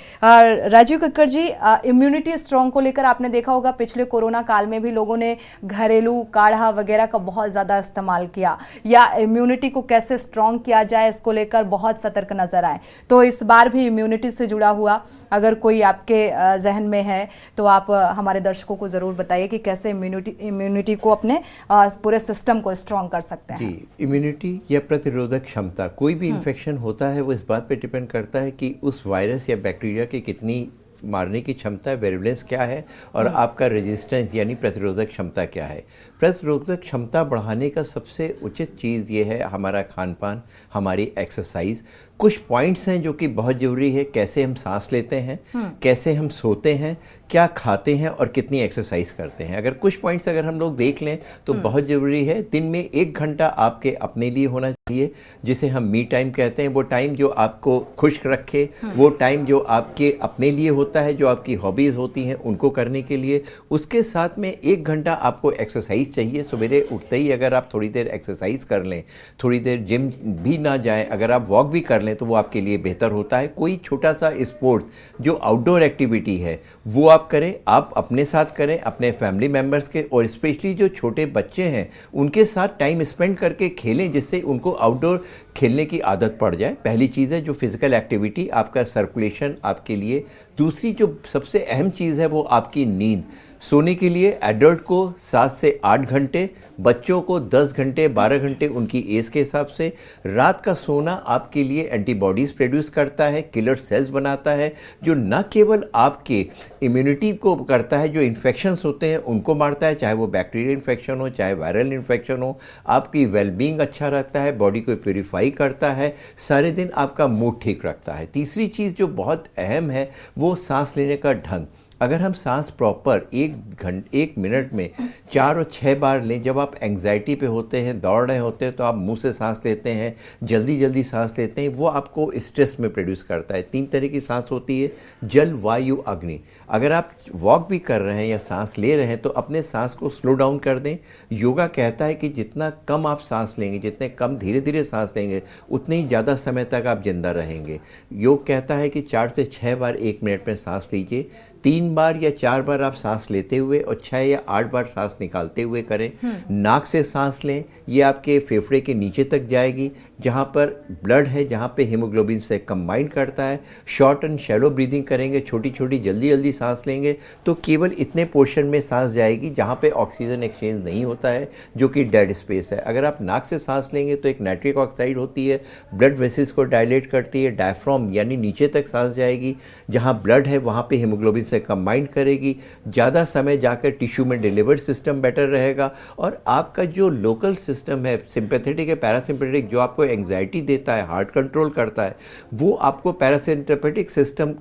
राजीव कक्कड़ जी, इम्यूनिटी स्ट्रॉन्ग को लेकर आपने देखा होगा पिछले कोरोना काल में भी लोगों ने घरेलू काढ़ा वगैरह का बहुत ज़्यादा इस्तेमाल किया, या इम्यूनिटी को कैसे स्ट्रॉन्ग किया जाए इसको लेकर बहुत सतर्क नजर आए। तो इस बार भी इम्यूनिटी से जुड़ा हुआ अगर कोई आपके जहन में है तो आप हमारे दर्शकों को ज़रूर बताइए कि कैसे इम्यूनिटी को अपने पूरे सिस्टम को स्ट्रॉन्ग कर सकते हैं। जी, इम्यूनिटी या प्रतिरोधक क्षमता, कोई भी इन्फेक्शन होता है वो इस बात पे डिपेंड करता है कि उस वायरस या बैक्टीरिया की कितनी मारने की क्षमता, वेरिलेंस क्या है, और आपका रेजिस्टेंस यानी प्रतिरोधक क्षमता क्या है। प्रतिरोधक क्षमता बढ़ाने का सबसे उचित चीज़ ये है हमारा खान पान, हमारी एक्सरसाइज। कुछ पॉइंट्स हैं जो कि बहुत ज़रूरी है, कैसे हम सांस लेते हैं, कैसे हम सोते हैं, क्या खाते हैं और कितनी एक्सरसाइज करते हैं। अगर कुछ पॉइंट्स अगर हम लोग देख लें तो बहुत ज़रूरी है। दिन में 1 घंटा आपके अपने लिए होना चाहिए, जिसे हम मी टाइम कहते हैं। वो टाइम जो आपको खुश रखे, वो टाइम जो आपके अपने लिए होता है, जो आपकी हॉबीज़ होती हैं उनको करने के लिए। उसके साथ में 1 घंटा आपको एक्सरसाइज चाहिए। सवेरे उठते ही अगर आप थोड़ी देर एक्सरसाइज कर लें, थोड़ी देर जिम भी ना जाएं, अगर आप वॉक भी कर लें तो वो आपके लिए बेहतर होता है। कोई छोटा सा स्पोर्ट्स जो आउटडोर एक्टिविटी है वो आप करें, आप अपने साथ करें, अपने फैमिली मेम्बर्स के, और स्पेशली जो छोटे बच्चे हैं उनके साथ टाइम स्पेंड करके खेलें, जिससे उनको आउटडोर खेलने की आदत पड़ जाए। पहली चीज़ है जो फिजिकल एक्टिविटी, आपका सर्कुलेशन आपके लिए। दूसरी जो सबसे अहम चीज़ है वो आपकी नींद। सोने के लिए एडल्ट को 7 से 8 घंटे, बच्चों को 10 घंटे 12 घंटे उनकी एज के हिसाब से। रात का सोना आपके लिए एंटीबॉडीज़ प्रोड्यूस करता है, किलर सेल्स बनाता है, जो न केवल आपके इम्यूनिटी को करता है, जो इन्फेक्शंस होते हैं उनको मारता है, चाहे वो बैक्टीरियल इन्फेक्शन हो चाहे वायरल इन्फेक्शन हो। आपकी वेलबींग अच्छा रखता है, बॉडी को प्योरीफाई करता है, सारे दिन आपका मूड ठीक रखता है। तीसरी चीज़ जो बहुत अहम है वो सांस लेने का ढंग। अगर हम सांस प्रॉपर 1 मिनट में 4 और 6 बार लें, जब आप एंग्जाइटी पे होते हैं, दौड़ रहे होते हैं, तो आप मुंह से सांस लेते हैं, जल्दी जल्दी सांस लेते हैं, वो आपको स्ट्रेस में प्रोड्यूस करता है। 3 तरह की सांस होती है, जल, वायु, अग्नि। अगर आप वॉक भी कर रहे हैं या सांस ले रहे हैं तो अपने सांस को स्लो डाउन कर दें। योगा कहता है कि जितना कम आप सांस लेंगे, जितने कम धीरे धीरे सांस लेंगे, उतने ही ज़्यादा समय तक आप जिंदा रहेंगे। योग कहता है कि 4 से 6 बार 1 मिनट में सांस लीजिए। 3 बार या 4 बार आप सांस लेते हुए और 6 या 8 बार सांस निकालते हुए करें। नाक से सांस लें, ये आपके फेफड़े के नीचे तक जाएगी, जहाँ पर ब्लड है, जहाँ पे हीमोग्लोबिन से कंबाइन करता है। शॉर्ट एंड शैलो ब्रीदिंग करेंगे, छोटी छोटी जल्दी जल्दी सांस लेंगे तो केवल इतने पोर्शन में सांस जाएगी जहाँ पे ऑक्सीजन एक्सचेंज नहीं होता है, जो कि डेड स्पेस है। अगर आप नाक से सांस लेंगे तो एक नाइट्रिक ऑक्साइड होती है, ब्लड वेसल्स को डायलेट करती है, डायफ्राम यानी नीचे तक सांस जाएगी, जहाँ ब्लड है वहाँ पे हीमोग्लोबिन से कंबाइन करेगी, ज़्यादा समय जाकर टिश्यू में डिलीवर सिस्टम बेटर रहेगा। और आपका जो लोकल सिस्टम है, सिंपैथेटिक है पैरासिम्पैथेटिक, जो आपको एंग्जाइटी देता है, हार्ट कंट्रोल करता है, वो आपको पैरासिम्पैथेटिक सिस्टम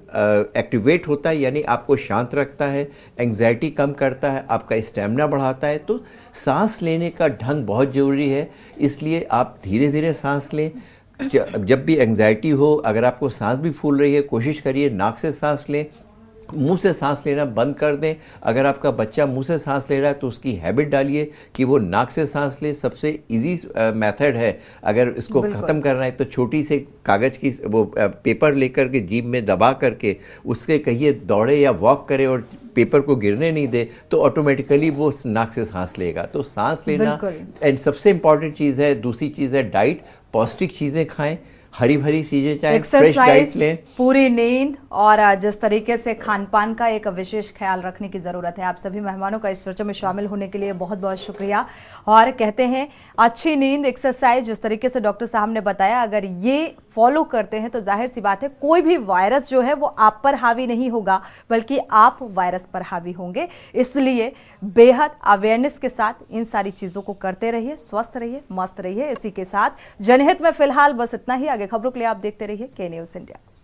एक्टिवेट होता है, यानी आपको शांत रखता है, एंग्जाइटी कम करता है, आपका स्टेमिना बढ़ाता है। तो सांस लेने का ढंग बहुत ज़रूरी है, इसलिए आप धीरे धीरे सांस लें। जब भी एंग्जाइटी हो, अगर आपको सांस भी फूल रही है, कोशिश करिए नाक से सांस लें, मुंह से सांस लेना बंद कर दें। अगर आपका बच्चा मुंह से सांस ले रहा है तो उसकी हैबिट डालिए कि वो नाक से सांस ले। सबसे इजी मेथड है, अगर इसको ख़त्म करना है तो छोटी से कागज़ की वो पेपर लेकर के जीभ में दबा करके उसके कहिए दौड़े या वॉक करे और पेपर को गिरने नहीं दे, तो ऑटोमेटिकली वो नाक से सांस लेगा। तो सांस लेना एंड सबसे इम्पॉर्टेंट चीज़ है। दूसरी चीज़ है डाइट, पौष्टिक चीज़ें खाएं, हरी भरी चीजें चाहे फ्रेश डाइट लें। पूरी नींद और जिस तरीके से खान पान का एक विशेष ख्याल रखने की जरूरत है। आप सभी मेहमानों का इस चर्चा में शामिल होने के लिए बहुत बहुत शुक्रिया। और कहते हैं अच्छी नींद, एक्सरसाइज, जिस तरीके से डॉक्टर साहब ने बताया, अगर ये फॉलो करते हैं तो जाहिर सी बात है कोई भी वायरस जो है वो आप पर हावी नहीं होगा, बल्कि आप वायरस पर हावी होंगे। इसलिए बेहद अवेयरनेस के साथ इन सारी चीजों को करते रहिए, स्वस्थ रहिए, मस्त रहिए। इसी के साथ जनहित में फिलहाल बस इतना ही। आगे खबरों के लिए आप देखते रहिए के न्यूज़ इंडिया।